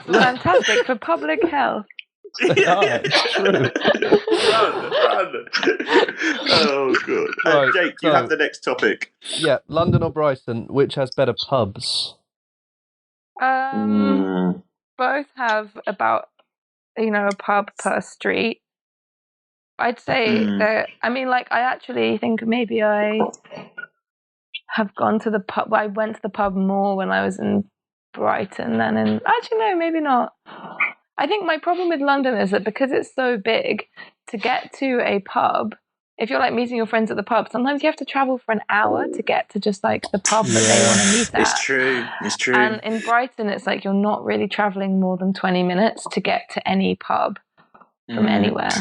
are fantastic for public health. They are, it's true. Run. Oh, good. Right, Jake, you have the next topic. Yeah, London or Brighton, which has better pubs? Both have about, a pub per street. I'd say that, I mean, like, I actually think maybe I have gone to the pub. I went to the pub more when I was in Brighton than in... Actually, no, maybe not. I think my problem with London is that because it's so big, to get to a pub, if you're like meeting your friends at the pub, sometimes you have to travel for an hour to get to just like the pub that they want to meet at. It's true. And in Brighton, it's like you're not really traveling more than 20 minutes to get to any pub from anywhere.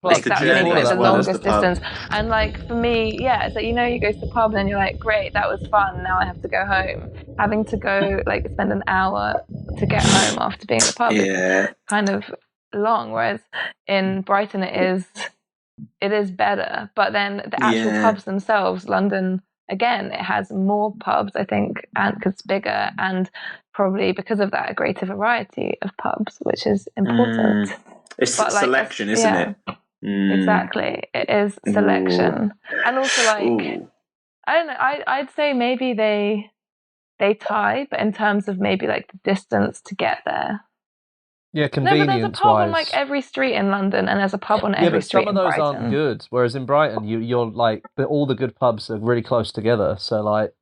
Like that's maybe like the longest the distance. And like for me, yeah, it's like, you know, you go to the pub and you're like, great, that was fun. Now I have to go home. Having to go like spend an hour to get home after being at the pub is kind of long. Whereas in Brighton it is better. But then the actual pubs themselves, London, again, it has more pubs, I think, and because it's bigger, and probably because of that, a greater variety of pubs, which is important. It's selection, isn't it? Exactly, it is selection. And also, like, I don't know, I'd say maybe they tie, but in terms of maybe like the distance to get there. Yeah, convenience-wise. No, but there's a pub on like every street in London, and there's a pub on every street in Brighton. Yeah, but some of those aren't good. Whereas in Brighton, you're like, all the good pubs are really close together. So like,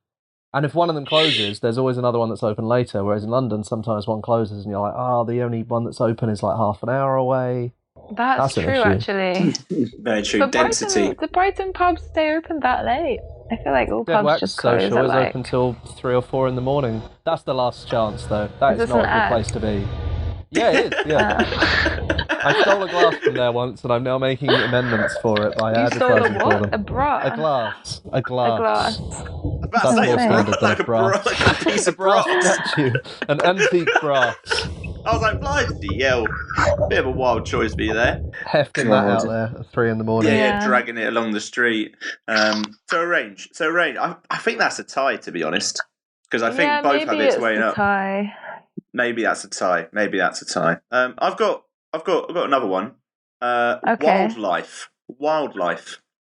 and if one of them closes, there's always another one that's open later. Whereas in London, sometimes one closes, and you're like, the only one that's open is like half an hour away. That's true, actually. Very true. But Density. The Brighton pubs stay open that late. I feel like all Dead pubs Wax just close Social at is like... open till 3 or 4 in the morning. That's the last chance, though. That is not a good place to be. Yeah, it is, yeah. I stole a glass from there once, and I'm now making amendments for it by advertising for them. A glass. A glass. That's more standard than brass. Like a piece of brass. Statue. An antique brass. I was like, bloody hell. Bit of a wild choice for you there. Hefting that out there at 3 in the morning. Yeah, dragging it along the street. So arrange. I think that's a tie, to be honest. Because I think both have its way up. Tie. Maybe that's a tie. I've got another one. Wildlife.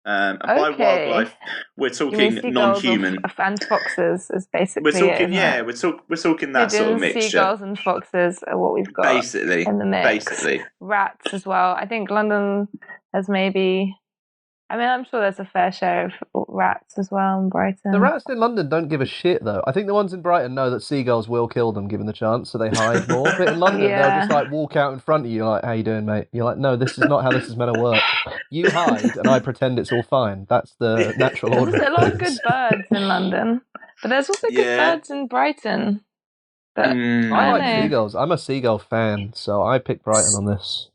And by wildlife, we're talking non-human. And foxes is basically. We're talking, we're talking that sort of mixture. Seagulls and foxes are what we've got basically in the mix. Basically, rats as well. I think London has maybe. I mean, I'm sure there's a fair share of rats as well in Brighton. The rats in London don't give a shit, though. I think the ones in Brighton know that seagulls will kill them given the chance, so they hide more. But in London, they'll just like walk out in front of you, like, "How you doing, mate?" You're like, "No, this is not how this is meant to work. You hide, and I pretend it's all fine. That's the natural order." There's a lot of good birds in London, but there's also good birds in Brighton. But I like seagulls. I'm a seagull fan, so I pick Brighton on this.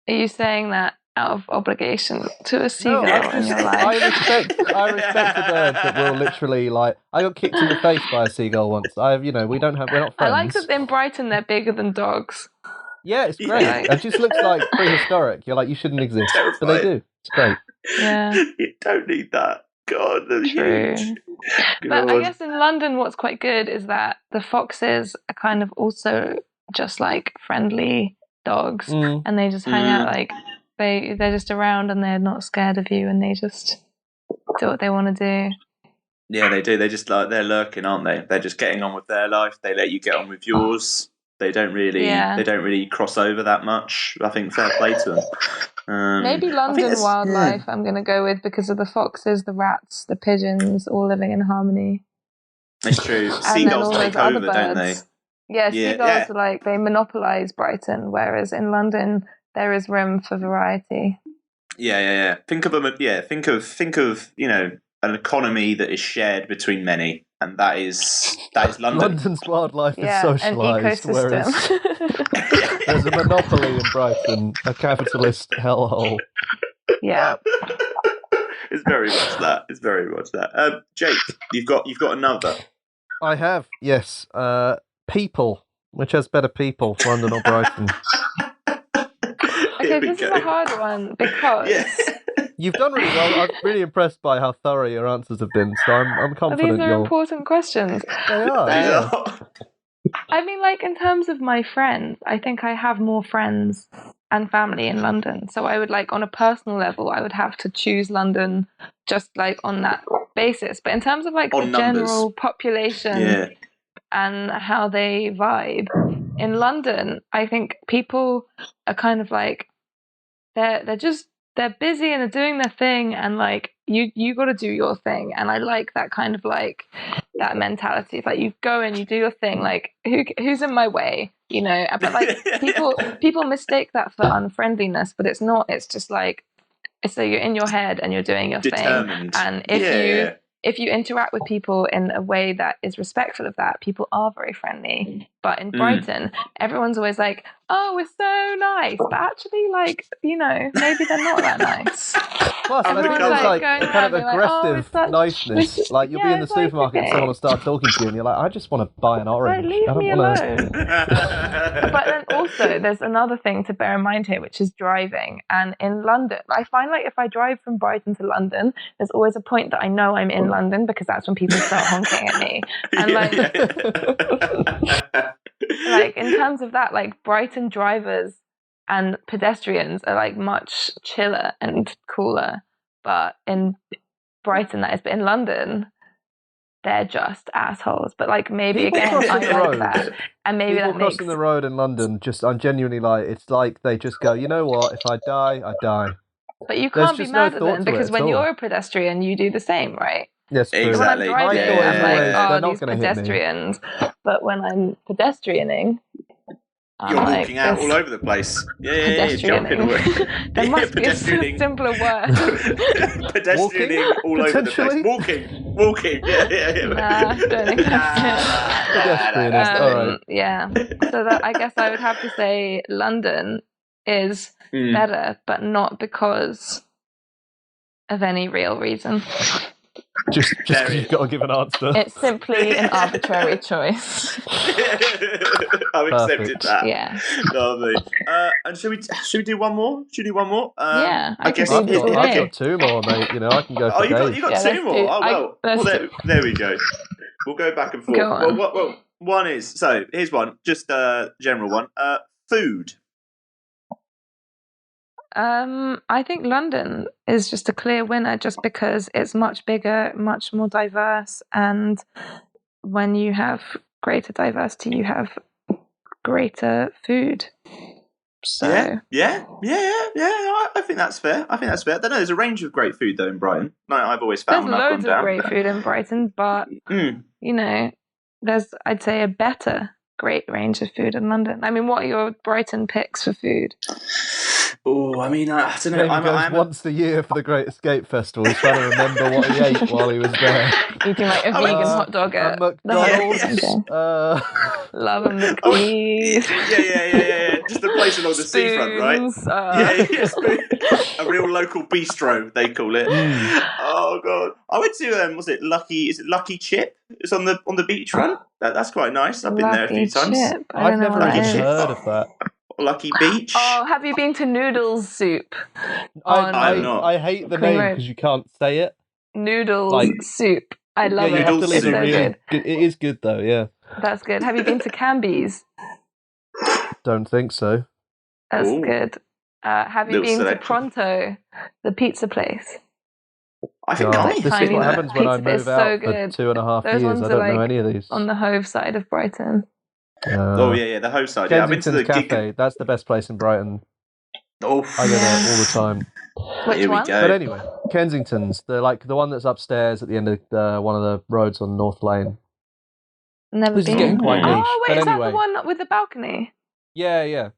Are you saying that out of obligation to a seagull in your life? I respect the birds that will literally, like, I got kicked in the face by a seagull once. we're not friends. I like that in Brighton they're bigger than dogs. Yeah, it's great. It just looks like prehistoric. You're like, you shouldn't exist. But they do. It's great. Yeah. You don't need that. God, they're True. huge. But I guess in London what's quite good is that the foxes are kind of also just like friendly dogs, and they just hang out, like they're just around and they're not scared of you, and they just do what they want to do. Yeah, they do. They just they're lurking, aren't they? They're just getting on with their life. They let you get on with yours. They don't really cross over that much. I think fair play to them. Maybe London wildlife I'm going to go with because of the foxes, the rats, the pigeons, all living in harmony. It's true. Seagulls take over, don't they? Yeah, seagulls are like, they monopolise Brighton, whereas in London there is room for variety. Yeah. Think of them. Think of an economy that is shared between many, and that is London. London's wildlife is socialised, whereas there's a monopoly in Brighton, a capitalist hellhole. Yeah. It's very much that. Jake, you've got another. I have, yes. People. Which has better people, London or Brighton? Okay, this is a hard one because you've done really well. I'm really impressed by how thorough your answers have been, so I'm confident. These are important questions. They are. Yeah. I mean, like, in terms of my friends, I think I have more friends and family in London. So I would, like, on a personal level, I would have to choose London just, like, on that basis. But in terms of, like, the general population and how they vibe, in London, I think people are kind of, like, they're busy and they're doing their thing, and like you got to do your thing, and I like that kind of like that mentality. It's like you go and you do your thing, like who's in my way, But like people mistake that for unfriendliness, but it's not. It's just like so you're in your head and you're doing your Determined. thing, and if you interact with people in a way that is respectful of that, people are very friendly. But in Brighton, everyone's always like, "Oh, we're so nice," but actually, like, you know, maybe they're not that nice. Plus, I think Everyone's there's like going kind of around being like, aggressive niceness. Like you'll be in the it's like, supermarket and okay. someone will start talking to you, and you're like, "I just want to buy an orange. Like, leave I don't me want alone." But then also, there's another thing to bear in mind here, which is driving. And in London, I find like if I drive from Brighton to London, there's always a point that I know I'm in London because that's when people start honking at me. And like in terms of that, like Brighton drivers and pedestrians are like much chiller and cooler. But in Brighton, that is. But in London, they're just assholes. But like maybe People again, I crossing the like road. that, and maybe People that makes crossing the road in London, I'm genuinely like, it's like they just go, you know what? If I die, I die. But you There's can't be just no mad at thought them to it because at when all. you're a pedestrian, you do the same, right? Yes, true. Exactly. So when I'm driving, Yeah. I'm like, they're oh, not these gonna hit me. pedestrians. But when I'm pedestrianing, You're I'm walking like, out this all over the place. Yeah, jumping away. pedestrianing. There must be a simpler word. Pedestrianing all over the place. Walking. Yeah. Nah, don't think that's Pedestrianist, it. all right. Yeah. So that I guess I would have to say London is better, but not because of any real reason. Just because you've got to give an answer. It's simply an arbitrary choice. I've accepted that. Yeah. Lovely. And should we do one more? Yeah, I guess I've got two more, mate. You know, I can go for days. you got two more. Oh well. There we go. We'll go back and forth. Go on. Well, one is so. Here's one, just a general one. Food. I think London is just a clear winner just because it's much bigger, much more diverse, and when you have greater diversity, you have greater food. So yeah. I think that's fair. I don't know. There's a range of great food though in Brighton. Like I've always found. There's loads of great food in Brighton, but you know, there's I'd say a better great range of food in London. I mean, what are your Brighton picks for food? Oh, I mean, I don't know. He goes once a year for the Great Escape Festival. He's trying to remember what he ate while he was there. Eating like a vegan hot dog at McDonald's. Love a McDonald's. Yeah. Just a place along the seafront, right? Spoon. A real local bistro, they call it. Oh god, I went to was it Lucky? Is it Lucky Chip? It's on the beachfront. That's quite nice. I've been there a few times. I've never even heard of that. Lucky Beach. Oh, have you been to Noodles Soup? I hate the name because you can't say it. Noodles Soup. I love it. It's so good. It is good though, yeah. That's good. Have you been to Camby's? Don't think so. That's good. Have you been to Pronto, the pizza place? I think this is what happens when I move out for 2.5 years. I don't know any of these. On the Hove side of Brighton. The Hove side. Kensington's I've been to the Cafe. That's the best place in Brighton. Oh, I go there all the time. Which one? Go. But anyway, Kensington's. They're like the one that's upstairs at the end of one of the roads on North Lane. Never this been. is getting quite niche. Oh wait, but is anyway. that the one with the balcony? Yeah.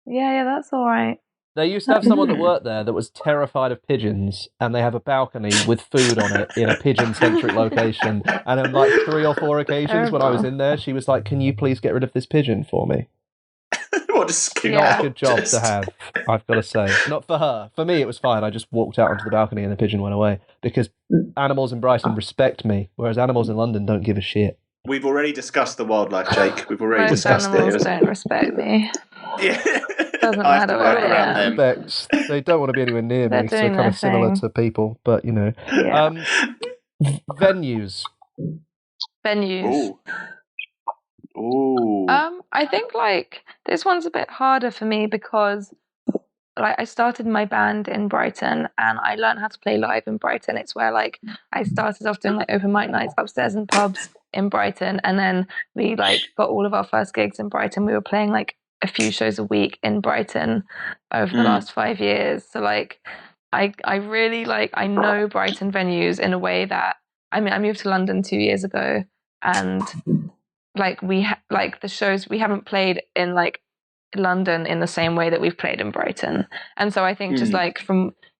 Yeah, that's all right. They used to have someone that worked there that was terrified of pigeons, and they have a balcony with food on it in a pigeon-centric location. And on like 3 or 4 occasions when I was in there, she was like, "Can you please get rid of this pigeon for me?" What a skill. Not a good job to have, I've got to say. Not for her. For me, it was fine. I just walked out onto the balcony and the pigeon went away. Because animals in Brighton respect me, whereas animals in London don't give a shit. We've already discussed the wildlife, Jake. We've already Most discussed animals it. don't respect me. Yeah. Doesn't matter where I am. They don't want to be anywhere near me, so kind of similar to people, but you know. Yeah. Venues. Ooh. I think like this one's a bit harder for me because like I started my band in Brighton and I learned how to play live in Brighton. It's where like I started off doing like open mic nights upstairs in pubs in Brighton, and then we like got all of our first gigs in Brighton. We were playing like a few shows a week in Brighton over the last 5 years. So like I really like I know Brighton venues in a way that I moved to London 2 years ago, and like like the shows we haven't played in like London in the same way that we've played in Brighton. And so I think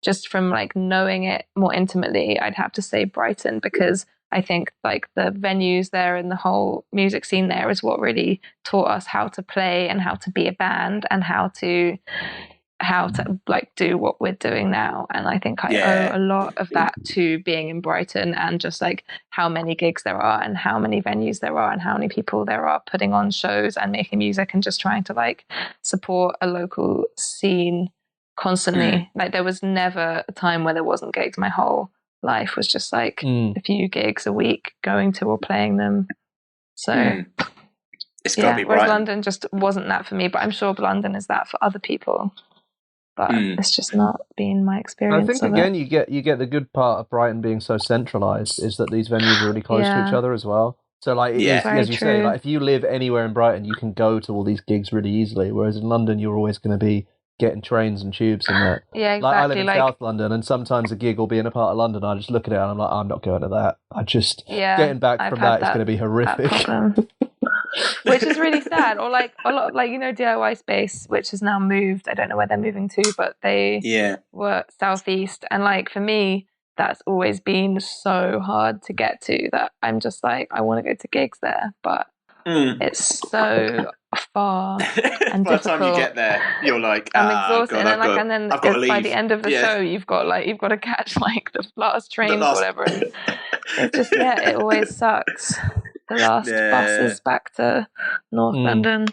just from like knowing it more intimately, I'd have to say Brighton, because I think like the venues there and the whole music scene there is what really taught us how to play and how to be a band and how to like do what we're doing now. And I think I owe a lot of that to being in Brighton and just like how many gigs there are and how many venues there are and how many people there are putting on shows and making music and just trying to like support a local scene constantly. Like there was never a time where there wasn't gigs. My whole life was just like a few gigs a week, going to or playing them. So it's gotta be whereas Brighton. London just wasn't that for me, but I'm sure London is that for other people. But it's just not been my experience. I think again, you get the good part of Brighton being so centralised is that these venues are really close to each other as well. So like, as you say, like if you live anywhere in Brighton, you can go to all these gigs really easily. Whereas in London, you're always going to be getting trains and tubes and that. Yeah, exactly. Like I live in South London, and sometimes a gig will be in a part of London. I just look at it and I'm like, I'm not going to that. Getting back from that is going to be horrific. Which is really sad. Or like a lot, like, you know, DIY Space, which has now moved. I don't know where they're moving to, but they were southeast. And like for me, that's always been so hard to get to that I'm just like, I want to go to gigs there, but it's so far and by difficult. the time you get there, you're like, I'm exhausted, God, and then I've got to leave. by the end of the show, you've got to catch like the last train or whatever. And it's just it always sucks. The last buses back to North London.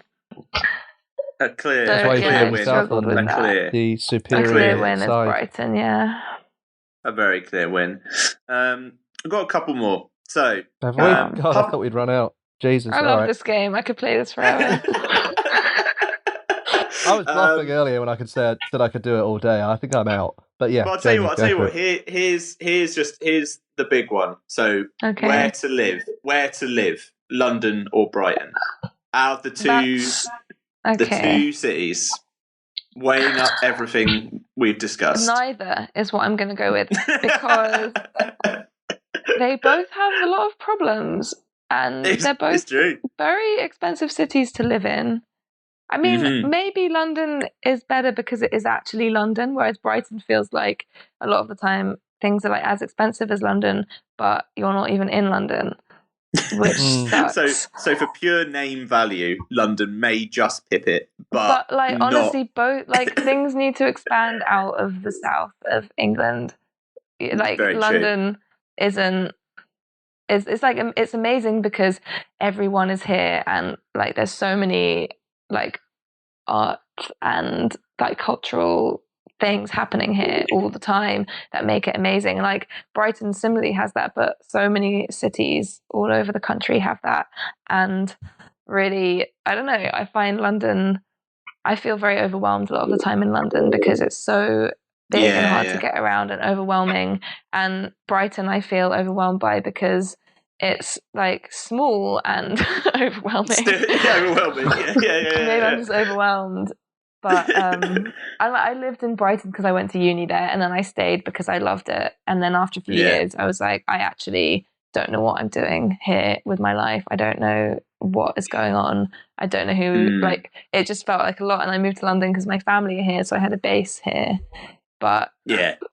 A clear win. South London, the superior win is Brighton. A very clear win. I've got a couple more. So, have we? God, I thought we'd run out. Jesus, I love this game. I could play this forever. I was bluffing earlier when I said I could do it all day. I think I'm out. But yeah, I'll tell you what. Here's the big one. So, where to live, London or Brighton? Out of the two cities, weighing up everything we've discussed. Neither is what I'm going to go with because they both have a lot of problems. And they're both very expensive cities to live in. I mean, maybe London is better because it is actually London, whereas Brighton feels like a lot of the time things are like as expensive as London, but you're not even in London, which sucks. So for pure name value, London may just pip it, but like honestly, both like things need to expand out of the south of England. Like London isn't. It's like it's amazing because everyone is here and like there's so many like art and like cultural things happening here all the time that make it amazing. Like Brighton similarly has that, but so many cities all over the country have that. And really, I don't know, I find London, I feel very overwhelmed a lot of the time in London because it's so big and hard to get around and overwhelming. And Brighton I feel overwhelmed by because it's like small and overwhelming. Overwhelming. Maybe I'm just overwhelmed. But I lived in Brighton because I went to uni there, and then I stayed because I loved it. And then after a few years, I was like, I actually don't know what I'm doing here with my life. I don't know what is going on. I don't know who. Like, it just felt like a lot. And I moved to London because my family are here, so I had a base here. But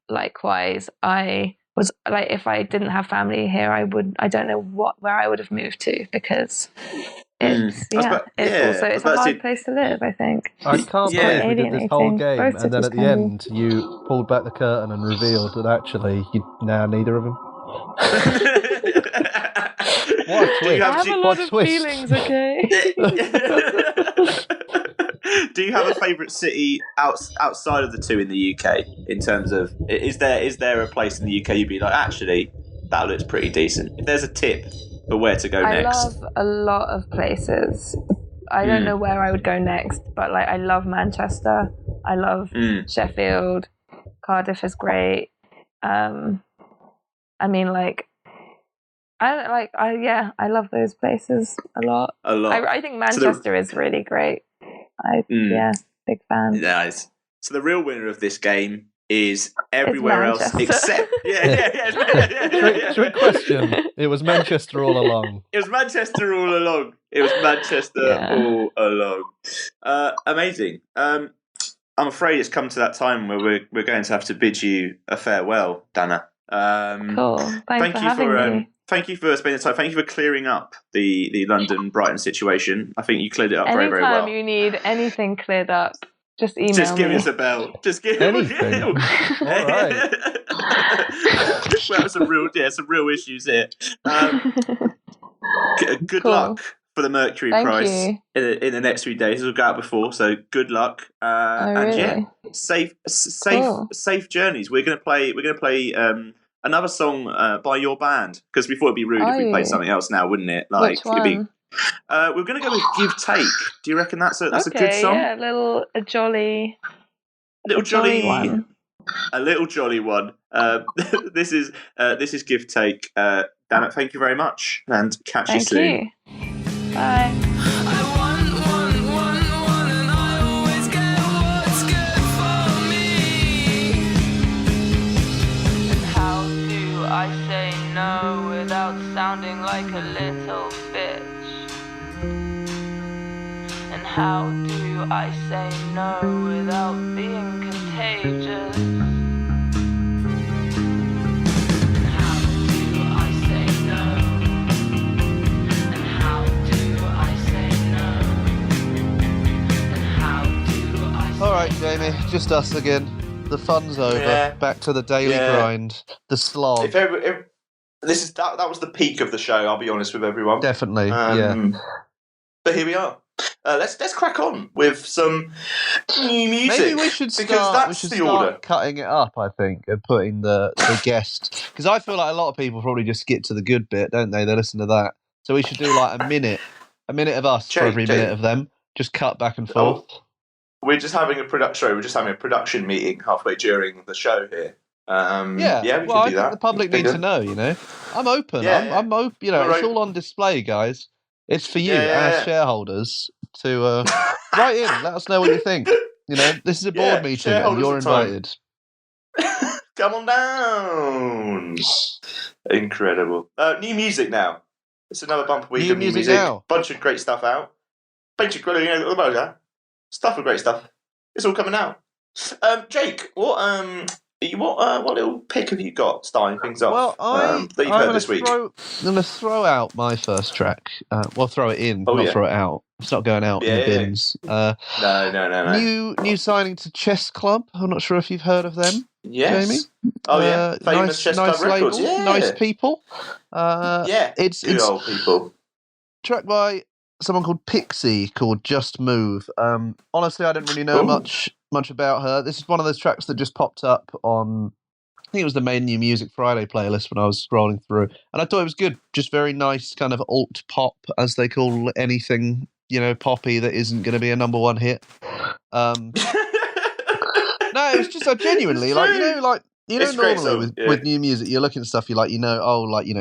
likewise, I was like, if I didn't have family here, I don't know where I would have moved to because it's it's a hard place to live, I think. I can't believe we did this whole game and then at the end you pulled back the curtain and revealed that actually neither of them. What a twist. I have a lot of feelings, okay? Do you have a favourite city outside of the two in the UK in terms of, is there a place in the UK you'd be like, actually, that looks pretty decent? If there's a tip for where to go next. I love a lot of places. I don't know where I would go next, but like I love Manchester. I love Sheffield. Cardiff is great. I mean, like, I love those places a lot. A lot. I think Manchester is really great. Big fan. Nice. So the real winner of this game is everywhere else except Trick question. It was Manchester all along. It was Manchester all along. Amazing. I'm afraid it's come to that time where we're going to have to bid you a farewell, Dana. Cool. Thank you for having me. thank you for spending the time. Thank you for clearing up the London-Brighton situation. I think you cleared it up very, very well. Anytime you need anything cleared up, just email me. Just give us a bell. Just give anything. All right. We have some real issues here. Good luck for the Mercury Prize in the next few days. It'll go out before, so good luck. And safe journeys. We're gonna play another song by your band, because we thought it'd be rude if we played something else now, wouldn't it? Which one? We're gonna go with Give Take. Do you reckon that's a good song? Yeah, a jolly one. A little jolly one. This is Give Take. Damn it, thank you very much, and catch you soon. Thank you. Bye. I want, and I always get what's good for me. And how do I say no without sounding like a little bitch? And how do I say no without being contagious? All right, Jamie, just us again. The fun's over. Yeah. Back to the daily grind. The slog. That was the peak of the show. I'll be honest with everyone. Definitely, yeah. But here we are. Let's crack on with some new music. Maybe we should start cutting it up, I think, and putting the guest, because I feel like a lot of people probably just skip to the good bit, don't they? They listen to that. So we should do like a minute of us for every minute of them. Just cut back and forth. We're just having a production meeting halfway during the show here. We can do that. I think the public need to know. I'm open. I'm open. It's all on display, guys. It's for you as shareholders to write in. Let us know what you think. This is a board meeting, and you're invited. Come on down. Incredible. New music now. It's another bumper week of new music. Now. Bunch of great stuff out. Stuff of great stuff. It's all coming out. Jake, what little pick have you got starting things off? Well, that you've heard this week. I'm going to throw out my first track. Throw it in, not throw it out. It's not going out in the bins. No. New signing to Chess Club. I'm not sure if you've heard of them. Yes. Jamie? Oh yeah, famous Chess Club records. Label, nice people. It's old people. Track by someone called Pixie, called Just Move. Honestly, I didn't really know much about her. This is one of those tracks that just popped up on, I think it was the main New Music Friday playlist when I was scrolling through, and I thought it was good. Just very nice kind of alt pop, as they call anything, poppy that isn't going to be a number one hit. No, it was just genuinely normally with new music, you're looking at stuff, you're like,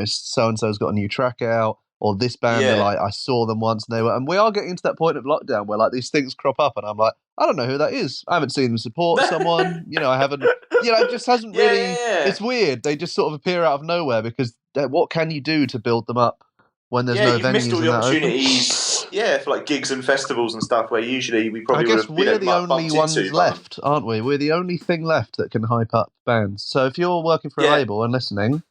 so and so's got a new track out. Or this band, I saw them once, and we are getting to that point of lockdown where these things crop up, and I'm like, I don't know who that is. I haven't seen them support someone. I haven't. It just hasn't really. It's weird. They just sort of appear out of nowhere, because what can you do to build them up when there's no venues? Missed all the opportunities. For gigs and festivals and stuff, where usually we probably. I guess we're the only ones left, aren't we? We're the only thing left that can hype up bands. So if you're working for a label and listening,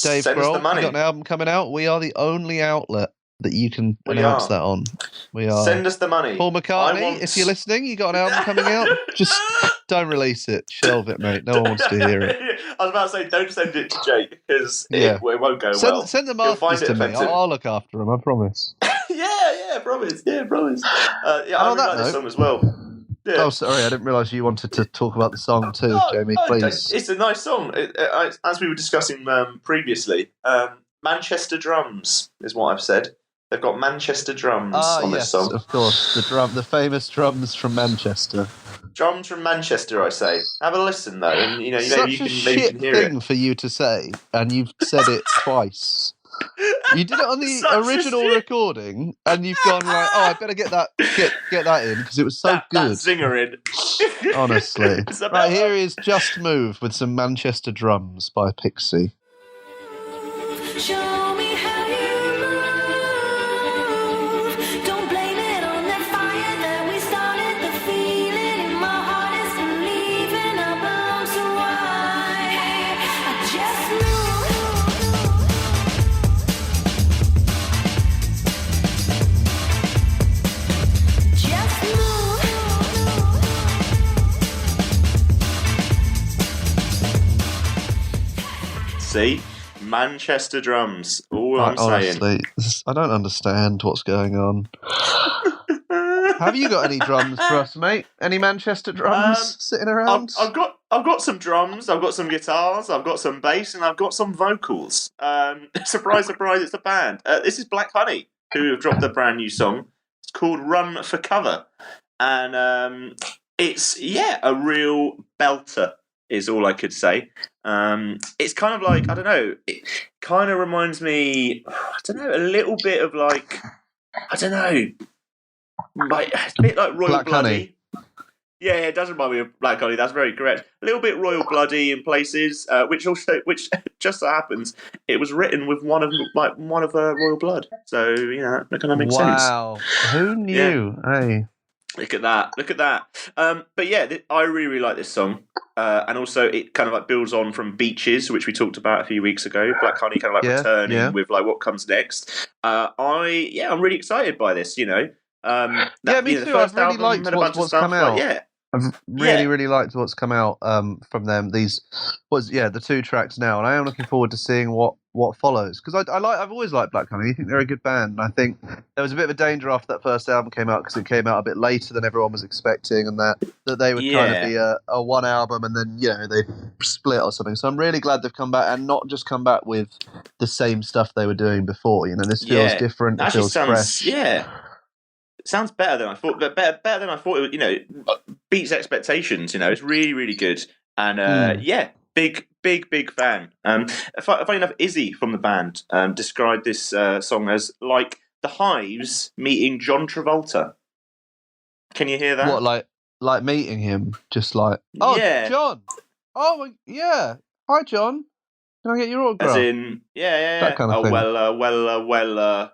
Dave Grohl, you got an album coming out. We are the only outlet that you can announce that on. We are. Send us the money. Paul McCartney, if you're listening, you got an album coming out. Just don't release it. Shelve it, mate. No one wants to hear it. I was about to say, don't send it to Jake, because it won't go well. Send the masters to me. I'll look after them, I promise. Promise. I really like this song as well. Yeah. Oh, sorry, I didn't realise you wanted to talk about the song too, Jamie, please. It's a nice song. As we were discussing previously, Manchester drums is what I've said. They've got Manchester drums on this song. Of course, the famous drums from Manchester. Drums from Manchester, I say. Have a listen though, and maybe you can hear it. Such a shit thing for you to say, and you've said it twice. You did it on the original recording, and you've gone I better get that in, because it was so good. That zinger in. Honestly. Right, here is Just Move with some Manchester drums by Pixie. Show me how you move. Don't blame it on that fire that we started. The feeling in my heart isn't leaving. I belong, so I just move. See? Manchester drums. All I'm honestly, saying. I don't understand what's going on. Have you got any drums for us, mate? Any Manchester drums sitting around? I've got some drums. I've got some guitars. I've got some bass, and I've got some vocals. Surprise, surprise! It's a band. This is Black Honey, who have dropped a brand new song. It's called "Run for Cover," and it's a real belter. Is all I could say. It's kind of like, I don't know, it kind of reminds me, a little bit of like, like a bit like Royal Black Bloody. Honey. Yeah, it does remind me of Black Honey, that's very correct. A little bit Royal Bloody in places, which just so happens, it was written with one of Royal Blood. So, that kind of makes sense. Wow, who knew? Yeah. Hey. Look at that. But yeah, I really, really like this song. And also it kind of like builds on from Beaches, which we talked about a few weeks ago. Black Honey kind of like returning with like what comes next. I'm really excited by this, me too. I've really liked what's come out. Like, I've really liked what's come out from them. The 2 tracks now, and I am looking forward to seeing what follows, because I've always liked Black Honey. I think they're a good band, and I think there was a bit of a danger after that first album came out, because it came out a bit later than everyone was expecting, and that they would kind of be a one album, and then they split or something. So I'm really glad they've come back, and not just come back with the same stuff they were doing before. This feels different. It feels fresh. Yeah. It sounds better than I thought. But better than I thought. It beats expectations. It's really, really good. And big fan. Funny enough, Izzy from the band described this song as like the Hives meeting John Travolta. Can you hear that? What, like meeting him? Just like, John. Oh yeah. Hi, John. Can I get your autograph? As in, that kind of thing. Well,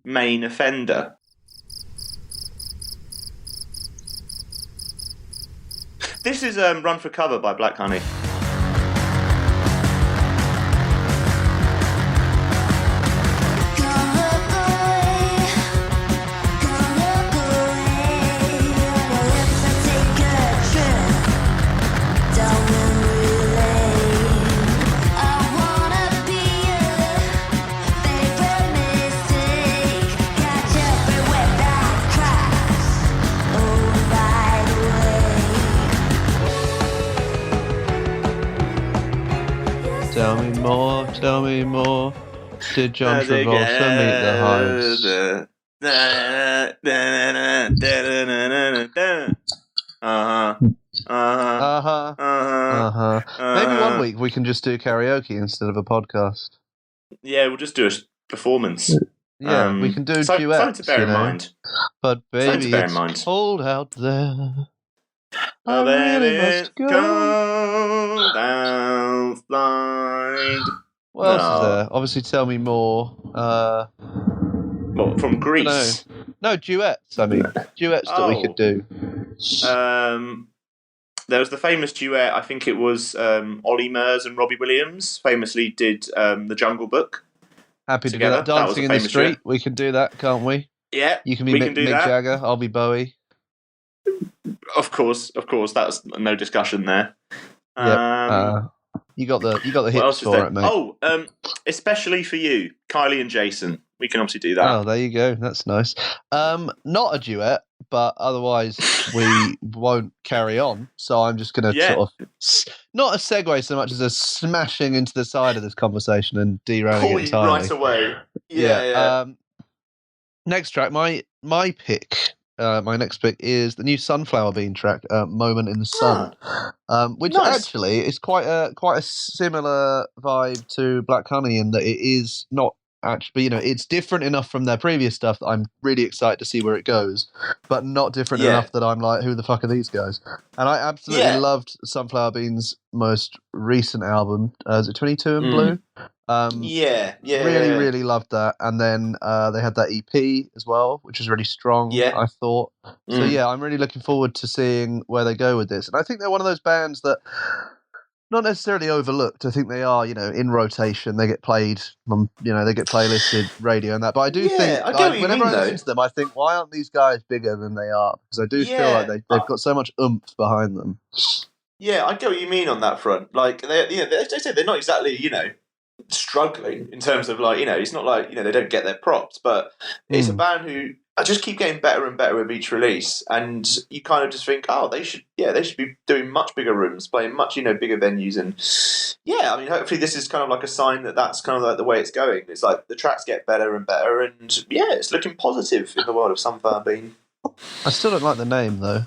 main offender. This is Run for Cover by Black Honey. Tell me more. Did John Travolta meet the Hives? Maybe one week we can just do karaoke instead of a podcast. Yeah, we'll just do a performance. Yeah, we can do duets. Something to bear in mind. But baby, it's cold out there. I really must go down slide. What else is there? Obviously, Tell Me More. What, from Greece? No, duets. I mean, duets that we could do. There was the famous duet. I think it was Ollie Murs and Robbie Williams famously did The Jungle Book. Happy to do that. Dancing in the Street. Duet. We can do that, can't we? Yeah, you can be Mick Jagger. I'll be Bowie. Of course. That's no discussion there. Yep. You got the hits for it, mate. Oh, especially for you, Kylie and Jason. We can obviously do that. Oh, there you go. That's nice. Not a duet, but otherwise we won't carry on. So I'm just going to sort of not a segue so much as a smashing into the side of this conversation and derailing it entirely. Right away. Yeah. Next track, my pick. My next pick is the new Sunflower Bean track, "Moment in the Sun," which actually is quite a similar vibe to Black Honey in that it is not actually, it's different enough from their previous stuff that I'm really excited to see where it goes, but not different enough that I'm like, who the fuck are these guys? And I absolutely loved Sunflower Bean's most recent album. Is it 22 in Blue? Really loved that. And then they had that EP as well, which was really strong, I thought. So I'm really looking forward to seeing where they go with this. And I think they're one of those bands that not necessarily overlooked. I think they are, in rotation. They get played, they get playlisted radio and that. But I do think, whenever I listen to them, I think, why aren't these guys bigger than they are? Because I do feel like they've got so much oomph behind them. Yeah, I get what you mean on that front. Like, they say they're not exactly, struggling in terms of like, it's not like, they don't get their props, but it's a band who I just keep getting better and better with each release, and you kind of just think, oh, they should be doing much bigger rooms, playing much, bigger venues, and I mean, hopefully this is kind of like a sign that that's kind of like the way it's going. It's like the tracks get better and better, and it's looking positive in the world of Sunflower Bean. I still don't like the name though.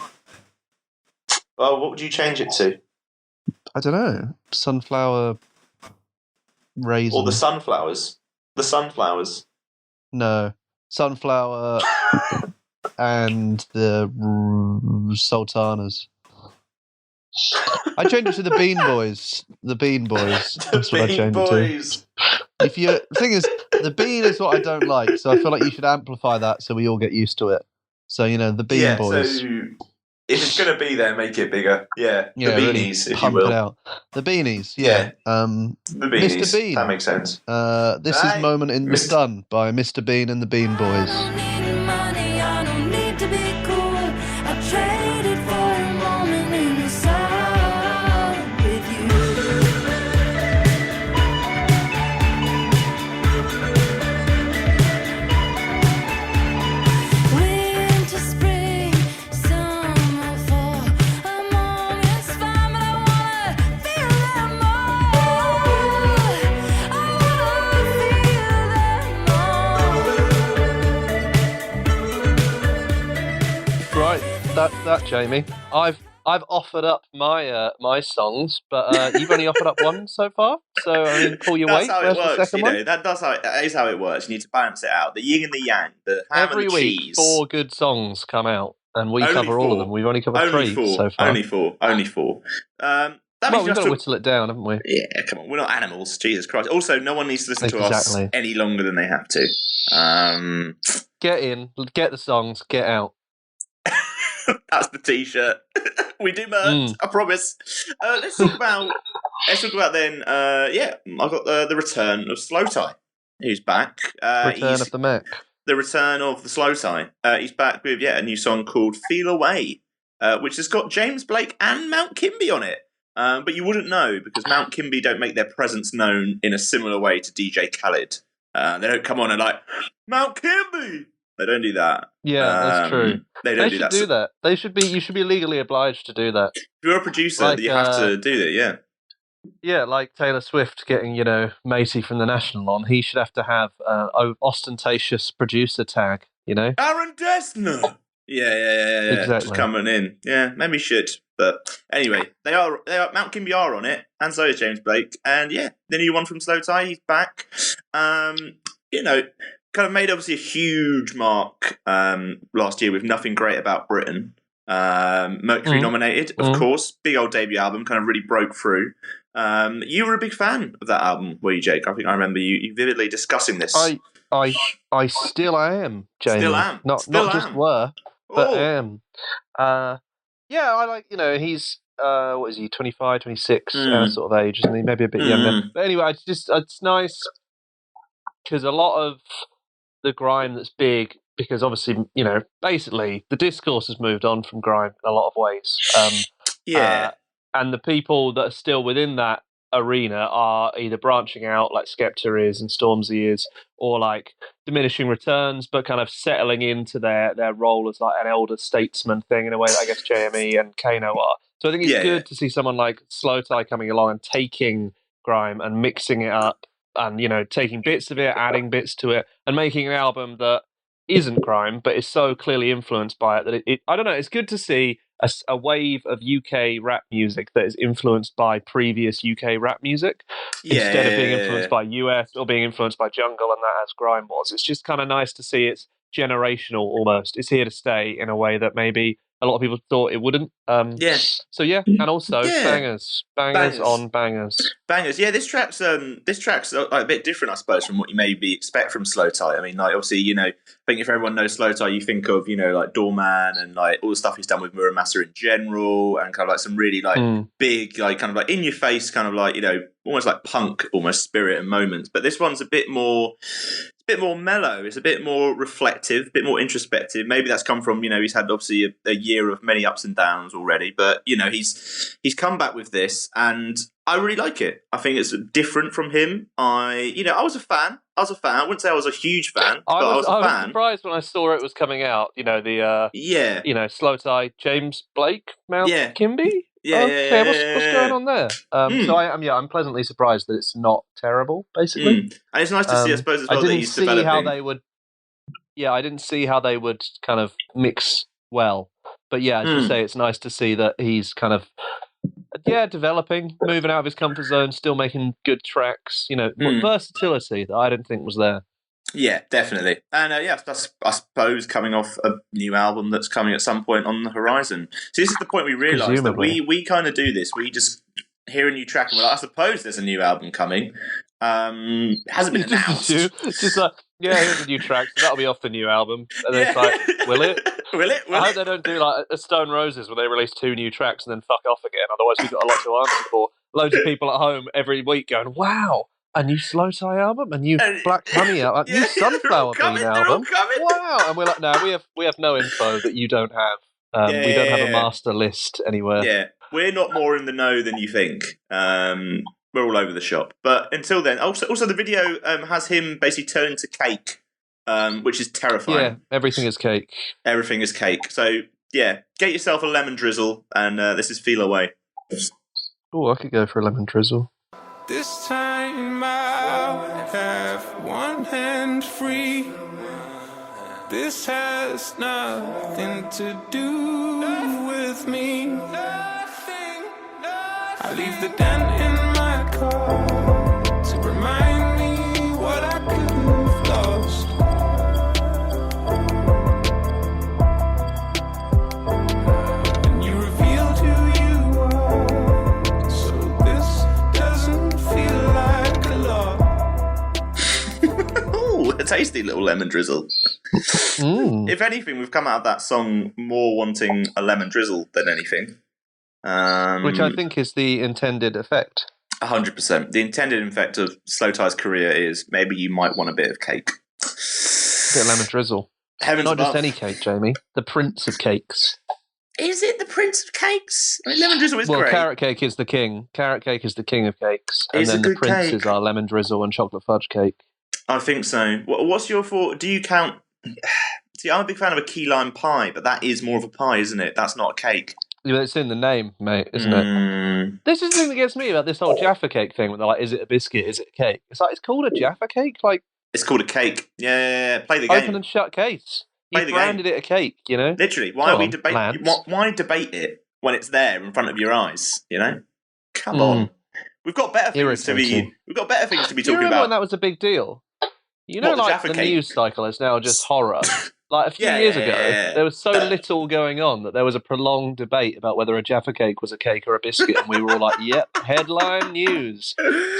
Well, what would you change it to? I don't know. Sunflower Raisin. Or the Sunflowers. The Sunflowers. No. Sunflower and the Sultanas. I changed it to the Bean Boys. The Bean Boys. That's what I changed it to. The thing is, the bean is what I don't like, so I feel like you should amplify that so we all get used to it. So, the Bean Boys. So if it's going to be there, make it bigger. Yeah, the Beanies, really if you will. It out. The Beanies, yeah. The Beanies, Mr. Bean. That makes sense. This is Moment in the Sun by Mr. Bean and the Bean Boys. That Jamie. I've offered up my songs, but you've only offered up one so far. So I mean, pull your weight. That's how it works. That is how it works. You need to balance it out. The yin and the yang. The ham Every and the week, cheese. 4 good songs come out, and we cover all of them. We've only covered 3 so far. Only four. That we've got to whittle it down, haven't we? Yeah, come on. We're not animals. Jesus Christ. Also, no one needs to listen to us any longer than they have to. Get in, get the songs, get out. That's the T-shirt. We do merch. I promise. Let's talk about then. I've got the return of Slow Tie, who's back. Return of the Mac. The return of the Slow Tie. He's back with a new song called "Feel Away," which has got James Blake and Mount Kimby on it. But you wouldn't know because Mount Kimby don't make their presence known in a similar way to DJ Khaled. They don't come on and like Mount Kimby. They don't do that. Yeah, that's true. They should do that. You should be legally obliged to do that. If you're a producer, you have to do that, yeah. Yeah, like Taylor Swift getting, Macy from The National on. He should have to have an ostentatious producer tag, Aaron Dessner! Yeah. Exactly. Just coming in. Yeah, maybe he should. But anyway, they are Mount Kimby are on it, and so is James Blake. And the new one from Slow Tie, he's back. Kind of made obviously a huge mark last year with Nothing Great About Britain. Mercury nominated, of course. Big old debut album, kind of really broke through. You were a big fan of that album, were you, Jake? I think I remember you vividly discussing this. I still am, Jamie. Still am. Not just were, but am. I like, he's, what is he, 25, 26, sort of age, isn't he? Maybe a bit younger. But anyway, it's nice because a lot of the grime that's big, because obviously, basically the discourse has moved on from grime in a lot of ways. And the people that are still within that arena are either branching out like Skepta is and Stormzy is, or like diminishing returns, but kind of settling into their role as like an elder statesman thing in a way that I guess JME and Kano are. So I think it's good to see someone like Slow Tie coming along and taking grime and mixing it up and, taking bits of it, adding bits to it, and making an album that isn't grime, but is so clearly influenced by it that it I don't know, it's good to see a wave of UK rap music that is influenced by previous UK rap music instead of being influenced by US or being influenced by jungle and that as grime was. It's just kind of nice to see it's generational almost. It's here to stay in a way that maybe a lot of people thought it wouldn't. So and also bangers on bangers. Yeah, this track's a bit different, I suppose, from what you maybe expect from Slow Tie. I mean, like obviously, I think if everyone knows Slow Tie, you think of like Doorman and like all the stuff he's done with Muramasa in general, and kind of like some really like big, like kind of like in your face, kind of like almost like punk, almost spirit and moments. But this one's a bit more mellow. It's a bit more reflective, a bit more introspective. Maybe that's come from, he's had obviously a year of many ups and downs, already, but he's come back with this, and I really like it. I think it's different from him. I was a fan. I wouldn't say I was a huge fan, but I was a fan. I was surprised when I saw it was coming out. Slow Tie James Blake Mount Kimby. What's going on there? So I'm pleasantly surprised that it's not terrible, basically. And it's nice to see, I suppose, as well, that he's developing. I didn't see how they would kind of mix well. But as you say, it's nice to see that he's kind of developing, moving out of his comfort zone, still making good tracks. Versatility that I didn't think was there. Yeah, definitely. And I suppose coming off a new album that's coming at some point on the horizon. So this is the point we realise that we kind of do this. We just hear a new track and we're like, I suppose there's a new album coming. Hasn't been announced. Just like, here's a new track, so that'll be off the new album. And then it's like, will it? Will it? I hope they don't do like a Stone Roses where they release 2 new tracks and then fuck off again. Otherwise we've got a lot to answer for. Loads of people at home every week going, wow, a new Slow Tie album, a new Black Honey album, a new Sunflower Bean album. Wow. And we're like, no, we have no info that you don't have. We don't have a master list anywhere. Yeah, we're not more in the know than you think. We're all over the shop. But until then, also the video has him basically turning to cake, which is terrifying. Yeah, everything is cake. Everything is cake. So, get yourself a lemon drizzle, and this is Feel Away. Oh, I could go for a lemon drizzle. This time I'll have one hand free. This has nothing to do with me. I leave the dent in my car to remind me what I couldn't have lost. And you revealed who you are, so this doesn't feel like a lot. Ooh, a tasty little lemon drizzle. If anything, we've come out of that song more wanting a lemon drizzle than anything. Which I think is the intended effect. 100%. The intended effect of Slow Tie's career is maybe you might want a bit of cake. A bit of lemon drizzle. Heavens Not above. just any cake, Jamie. The Prince of Cakes. Is it the Prince of Cakes? I mean, lemon drizzle is great. Well, carrot cake is the king. Carrot cake is the king of cakes. And then the princes are lemon drizzle and chocolate fudge cake. I think so. What's your thought? Do you count... See, I'm a big fan of a key lime pie, but that is more of a pie, isn't it? That's not a cake. Yeah, it's in the name, mate, isn't it? This is the thing that gets me about this whole Jaffa cake thing. When they're like, is it a biscuit? Is it a cake? It's like, it's called a Jaffa cake? Like, it's called a cake. Yeah. Play the game. Open and shut case. You branded it a cake, you know? Literally. Why debate it when it's there in front of your eyes, you know? Come on. We've got better things to be talking about. When that was a big deal? You know, like the news cycle is now just horror. Like a few years ago, there was so little going on that there was a prolonged debate about whether a Jaffa cake was a cake or a biscuit, and we were all like, "Yep, headline news,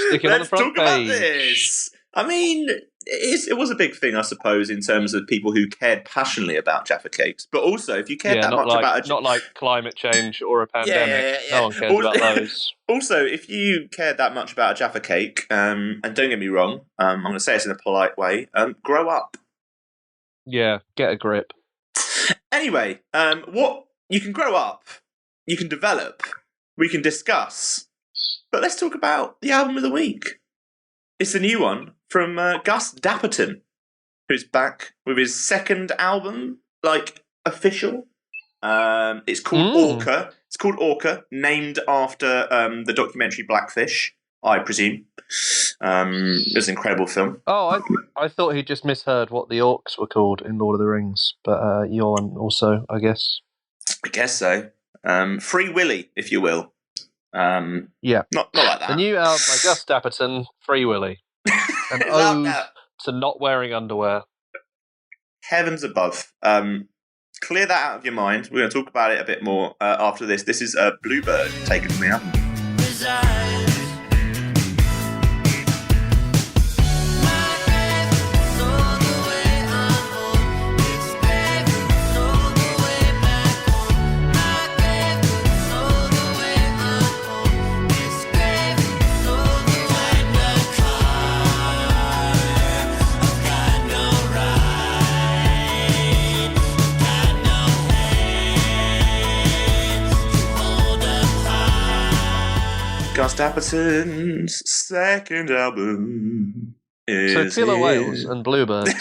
stick it on the front page." About this. I mean, it was a big thing, I suppose, in terms of people who cared passionately about Jaffa cakes. But also, if you cared that much about not like climate change or a pandemic, no one cares about those. Also, if you cared that much about a Jaffa cake, and don't get me wrong, I'm going to say this in a polite way, grow up. Yeah, get a grip. Anyway, what you can grow up, you can develop, we can discuss, but let's talk about the album of the week. It's a new one from Gus Dapperton, who's back with his second album, like official. It's called Orca. It's called Orca, named after the documentary Blackfish, I presume. It's an incredible film. Oh, I thought he just misheard what the orcs were called in Lord of the Rings, but you're one also, I guess. I guess so. Free Willy, if you will. Yeah. Not like that. The new album by Gus Dapperton, Free Willy. An ode to not wearing underwear. Heavens above. Clear that out of your mind. We're going to talk about it a bit more after this. This is Bluebird, taken from the album. Gus Dapperton's second album is so killer whales and bluebirds.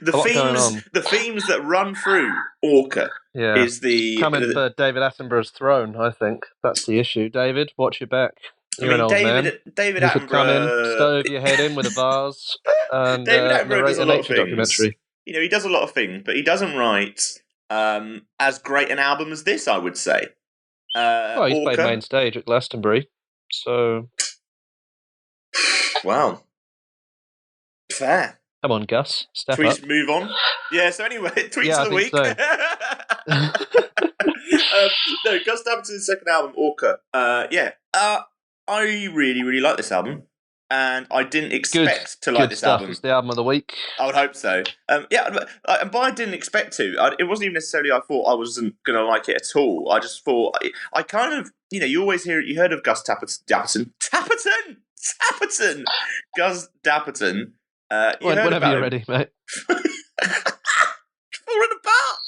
The themes that run through Orca is the coming for David Attenborough's throne. I think that's the issue. David, watch your back. You're an old man. David you Attenborough could come in, stove your head in with a vase, and David Attenborough does a lot of things. Documentary. You know, he does a lot of things, but he doesn't write as great an album as this, I would say. Well, he's played main stage at Glastonbury, so... Wow. Fair. Come on, Gus, step up. Should we just move on? Yeah, so anyway, tweets of the week. So. No, Gus Dapperton's second album, Orca. I really, really like this album. And I didn't expect to like this album. It's the album of the week. I would hope so. And but I didn't expect to. It wasn't even necessarily I thought I wasn't going to like it at all. I just thought, I kind of, you know, you always you heard of Gus Dapperton. Gus Dapperton. Whenever you're ready, mate. Falling apart.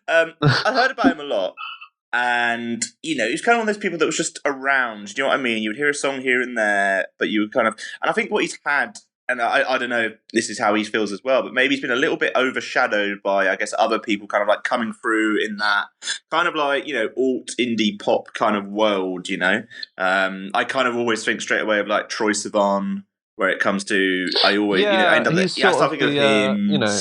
I heard about him a lot. And, you know, he's kind of one of those people that was just around. Do you know what I mean? You would hear a song here and there, but you would kind of... And I think what he's had, and I don't know if this is how he feels as well, but maybe he's been a little bit overshadowed by, I guess, other people kind of like coming through in that kind of like, you know, alt indie pop kind of world, you know? I kind of always think straight away of like Troye Sivan, where it comes to... I always, end up... something of him... You know...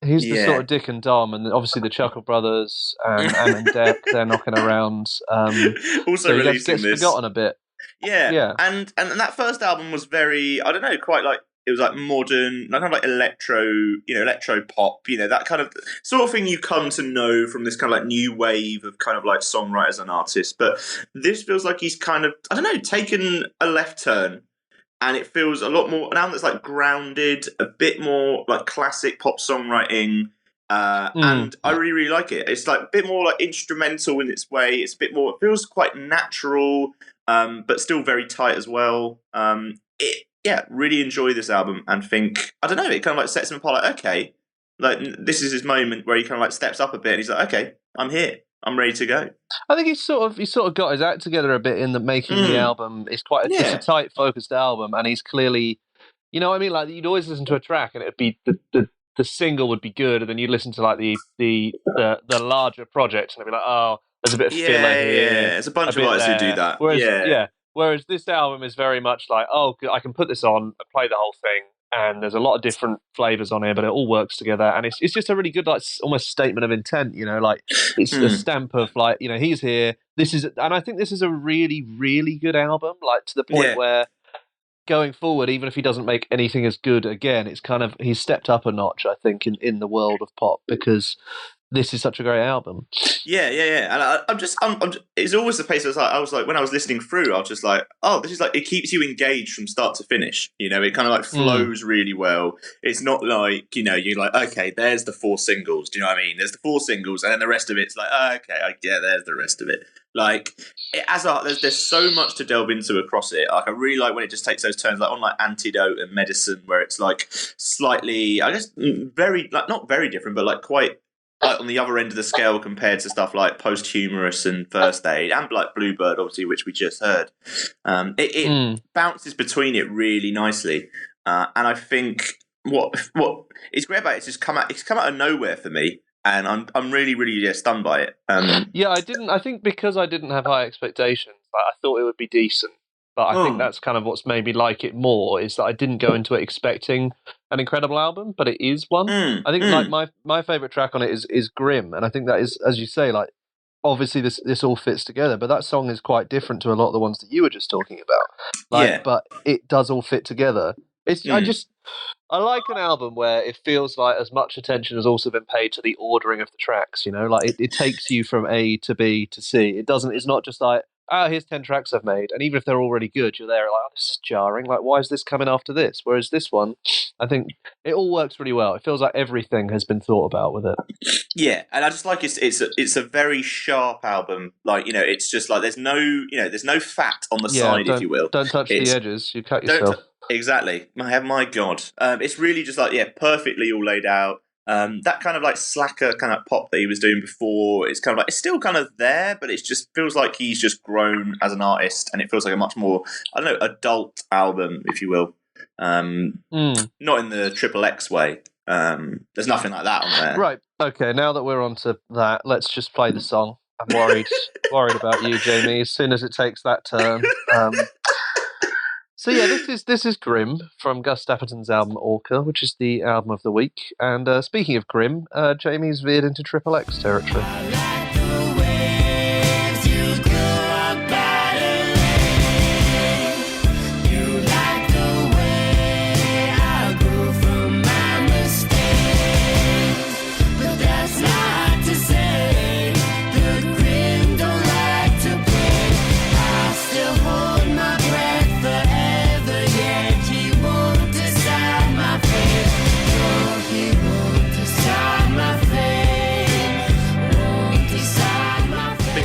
He's the sort of Dick and Dom, and obviously the Chuckle Brothers and Am and Dec, they're knocking around. Also so releasing gets forgotten a bit. Yeah. And that first album was very, I don't know, quite like, it was like modern, kind of like electro pop, you know, that kind of sort of thing you come to know from this kind of like new wave of kind of like songwriters and artists. But this feels like he's kind of, I don't know, taken a left turn. And it feels a lot more, an album that's like grounded, a bit more like classic pop songwriting. And I really, really like it. It's like a bit more like instrumental in its way. It's a bit more, it feels quite natural, but still very tight as well. Really enjoy this album and think, I don't know, it kind of like sets him apart. Like, okay, like this is his moment where he kind of like steps up a bit and he's like, okay, I'm here. I'm ready to go. I think he's sort of got his act together a bit in the making the album. It's quite it's a tight, focused album, and he's clearly, you know what I mean? Like, you'd always listen to a track and it'd be the single would be good, and then you'd listen to like the larger project and it'd be like, oh, there's a bit of filler here. Yeah, there's a bunch of artists who do that. Whereas this album is very much like, oh, I can put this on and play the whole thing, and there's a lot of different flavors on here, but it all works together, and it's just a really good, like, almost statement of intent, you know, like it's a stamp of like, you know, he's here. And I think this is a really, really good album, like to the point where going forward, even if he doesn't make anything as good again, it's kind of, he's stepped up a notch, I think, in the world of pop, because this is such a great album. Yeah. And I'm just, it's always the pace. I was like, when I was listening through, I was just like, oh, this is like, it keeps you engaged from start to finish. You know, it kind of like flows really well. It's not like, you know, you're like, okay, there's the 4 singles. Do you know what I mean? There's the 4 singles, and then the rest of it's like, oh, okay, there's the rest of it. Like, there's so much to delve into across it. Like, I really like when it just takes those turns, like on like Antidote and Medicine, where it's like slightly, I guess, very, like, not very different, but like quite, like on the other end of the scale compared to stuff like Posthumous and First Aid and like Bluebird, obviously, which we just heard. It bounces between it really nicely, and I think what is great about it is it's come out of nowhere for me, and I'm really, really stunned by it. I think because I didn't have high expectations, like, I thought it would be decent. But I think that's kind of what's made me like it more, is that I didn't go into it expecting an incredible album, but it is one. I think like my favourite track on it is Grim, and I think that is, as you say, like, obviously this all fits together, but that song is quite different to a lot of the ones that you were just talking about. Like, but it does all fit together. I like an album where it feels like as much attention has also been paid to the ordering of the tracks, you know, like it takes you from A to B to C. It's not just like, here's 10 tracks I've made, and even if they're already good, you're there like, oh, this is jarring, like, why is this coming after this? Whereas this one, I think it all works really well. It feels like everything has been thought about with it. Yeah, and I just like it's a very sharp album. Like, you know, it's just like there's no fat on the side, if you will. Don't touch the edges, you cut yourself. Exactly. My God. It's really just like, perfectly all laid out. That kind of like slacker kind of pop that he was doing before, it's kind of like it's still kind of there, but it just feels like he's just grown as an artist, and it feels like a much more, I don't know, adult album, if you will. Not in the Triple X way. There's nothing like that on there. Right. Okay. Now that we're on to that, let's just play the song. I'm worried about you, Jamie. As soon as it takes that turn. So yeah, this is Grim from Gus Dapperton's album Orca, which is the album of the week. And speaking of Grim, Jamie's veered into Triple X territory.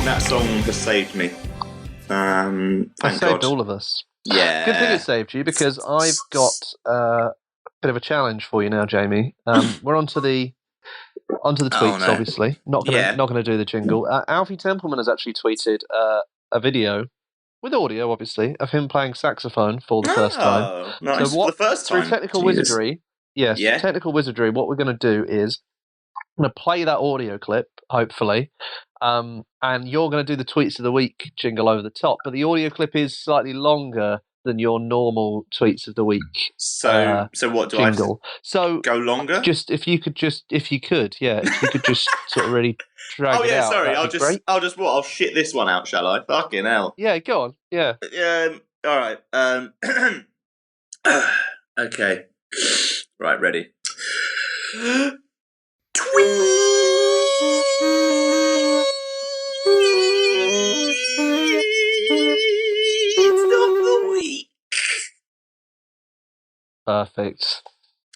That song has saved me. Thank saved God. all of us. Yeah. Good thing it saved you, because I've got a bit of a challenge for you now, Jamie. We're onto the tweets, obviously. Not gonna do the jingle. Alfie Templeman has actually tweeted a video with audio, obviously, of him playing saxophone for the first time. Nice. So for the first time. Through technical wizardry, technical wizardry, what we're going to do is I'm going to play that audio clip, hopefully, and you're going to do the tweets of the week jingle over the top. But the audio clip is slightly longer than your normal tweets of the week. So what do jingle. Go longer? If you could just sort of really drag it out. Sorry. I'll shit this one out, shall I? Fucking hell. Yeah, go on. Yeah. All right. Okay. Right, ready. Perfect.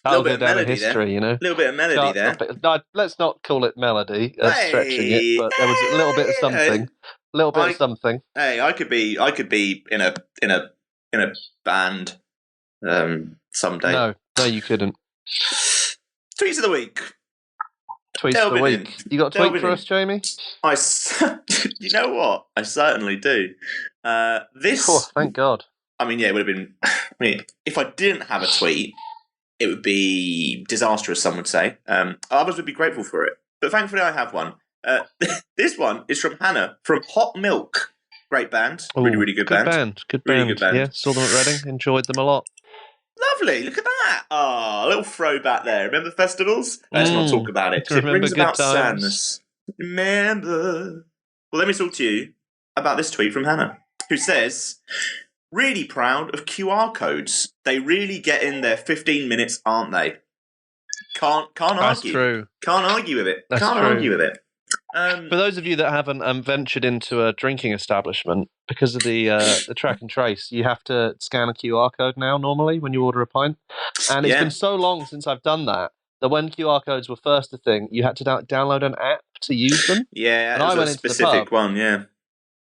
That'll go down in history, you know. A little bit of melody there. No, let's not call it melody. Stretching it, but there was a little bit of something. A little bit of something. Hey, I could be in a band someday. No, you couldn't. Tweets of the week. Tweets of the week. You got a tweet for us, Jamie? You know what? I certainly do. Thank God. I mean, yeah, it would have been. If I didn't have a tweet, it would be disastrous. Some would say. Others would be grateful for it, but thankfully, I have one. This one is from Hannah from Hot Milk. Great band, really good band. Good really band. Good band. Yeah, saw them at Reading. Enjoyed them a lot. Lovely. Look at that. A little throwback there. Remember festivals? Let's not talk about it. It brings about sadness. Remember. Well, let me talk to you about this tweet from Hannah, who says, really proud of QR codes. They really get in their 15 minutes, aren't they? Can't argue. That's true. Can't argue with it. That's Can't true. argue with it. For those of you that haven't ventured into a drinking establishment, because of the track and trace, you have to scan a QR code now normally when you order a pint. And it's been so long since I've done that when QR codes were first a thing, you had to download an app to use them. Yeah, and I went into specific one, yeah.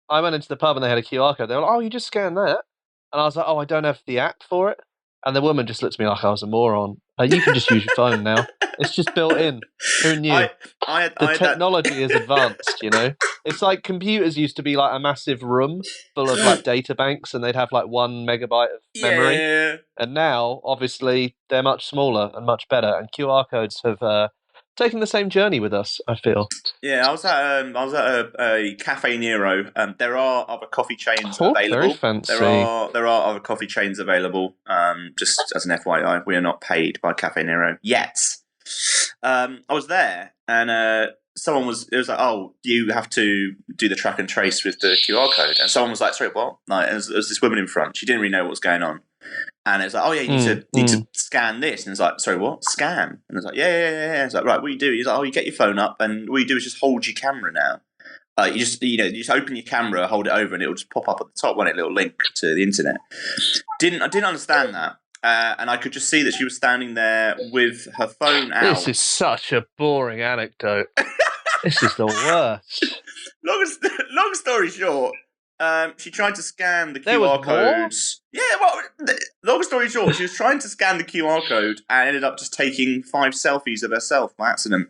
I went into the pub and they had a QR code. They were like, oh, you just scan that. And I was like, oh, I don't have the app for it. And the woman just looked at me like I was a moron. You can just use your phone now. It's just built in. Who knew? The technology is advanced, you know? It's like computers used to be like a massive room full of like data banks and they'd have like 1 megabyte of memory. Yeah. And now, obviously, they're much smaller and much better. And QR codes have taken the same journey with us, I feel. Yeah, I was at a Cafe Nero. There are other coffee chains available. Very fancy. There are other coffee chains available. Just as an FYI, we are not paid by Cafe Nero yet. I was there, and it was like, oh, you have to do the track and trace with the QR code. And someone was like, sorry, what? Like, there was this woman in front. She didn't really know what was going on. And it's like, oh yeah, you need to scan this. And it's like, sorry, what? Scan? And it's like, yeah. It's like, right, what do you do? He's like, oh, you get your phone up, and what you do is just hold your camera now. You just open your camera, hold it over, and it'll just pop up at the top, won't it? A little link to the internet. I didn't understand that. And I could just see that she was standing there with her phone out. This is such a boring anecdote. This is the worst. Long story short, She tried to scan the QR code. Yeah, well, long story short, she was trying to scan the QR code and ended up just taking 5 selfies of herself by accident.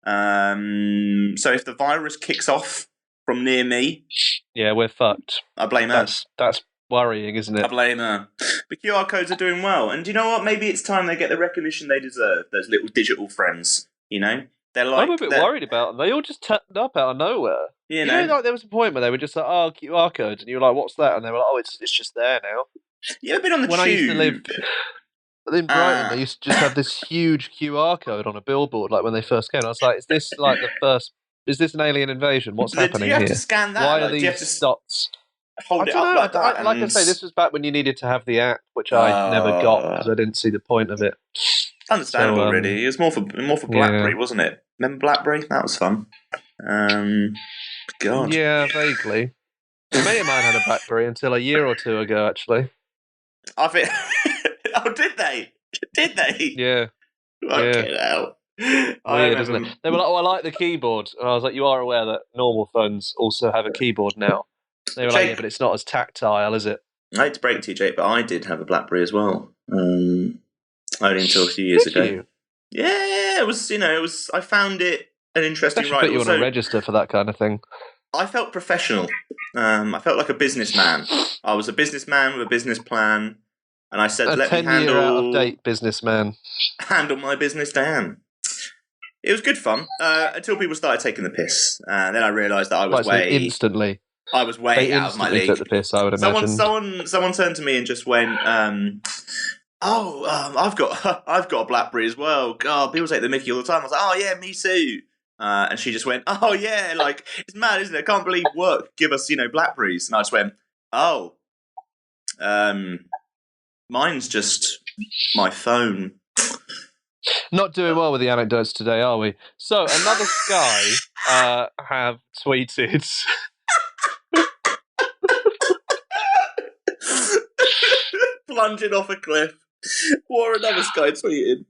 So if the virus kicks off from near me... Yeah, we're fucked. I blame her. That's worrying, isn't it? I blame her. The QR codes are doing well. And do you know what? Maybe it's time they get the recognition they deserve, those little digital friends, you know? I'm a bit worried about them. They all just turned up out of nowhere. You know, like there was a point where they were just like, "Oh, QR codes," and you were like, "What's that?" And they were like, "Oh, it's just there now." You ever been on the tube? When I used to live in Brighton, they used to just have this huge QR code on a billboard. Like when they first came, I was like, "Is this like the first? Is this an alien invasion? What's happening here? Do you have to scan that? Why like, are these dots?" Hold it up like that. Like I say, this was back when you needed to have the app, which I never got because I didn't see the point of it. Understandable, really. It was more for BlackBerry, wasn't it? Remember BlackBerry? That was fun. God. Yeah, vaguely. A mate of mine had a BlackBerry until a year or two ago, actually. I think. Oh, did they? Did they? Yeah. Fucking hell. Weird, isn't it? They were like, "Oh, I like the keyboard," and I was like, "You are aware that normal phones also have a keyboard now?" They were like, "Yeah, but it's not as tactile, is it?" I hate to break it to you, Jake, but I did have a BlackBerry as well. Only until a few years ago. You? Yeah, it was. I found it an interesting ride. Put you on a register for that kind of thing. I felt professional. I felt like a businessman. I was a businessman with a business plan, and I said, "Let me handle 10-year out-of-date businessman. Handle my business down." It was good fun until people started taking the piss, and then I realised that I was instantly. I was way out of my league. Took the piss, I would imagine. Someone turned to me and just went, I've got a BlackBerry as well. God, people take the mickey all the time. I was like, "Oh yeah, me too." And she just went, "Oh yeah, like it's mad, isn't it? I can't believe work give us, BlackBerries." And I just went, "Oh, mine's just my phone." Not doing well with the anecdotes today, are we? So another Sky have tweeted. Plunging off a cliff. Or another Sky tweeted.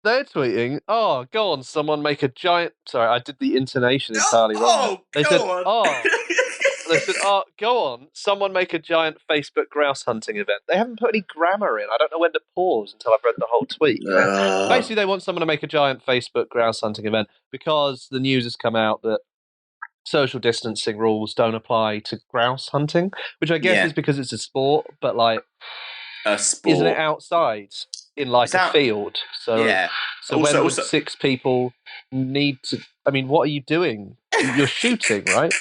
They're tweeting, "Oh, go on, someone make a giant..." Sorry, I did the intonation entirely wrong. They said, "Oh, go on, someone make a giant Facebook grouse hunting event." They haven't put any grammar in. I don't know when to pause until I've read the whole tweet. Basically, they want someone to make a giant Facebook grouse hunting event because the news has come out that social distancing rules don't apply to grouse hunting, which I guess is because it's a sport, but like... A sport. Isn't it outside in like a field? So, so when would 6 people need to... I mean, what are you doing? You're shooting, right?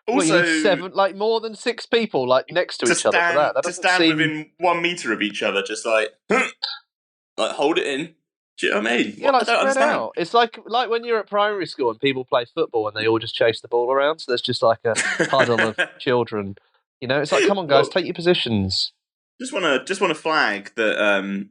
Also, you need 7, like more than 6 people like next to each other for that. To stand within 1 meter of each other, just like hold it in. Do you know what I mean? Yeah, like spread out. It's like when you're at primary school and people play football and they all just chase the ball around. So there's just like a huddle of children. It's like, come on, guys, take your positions. Just want to flag that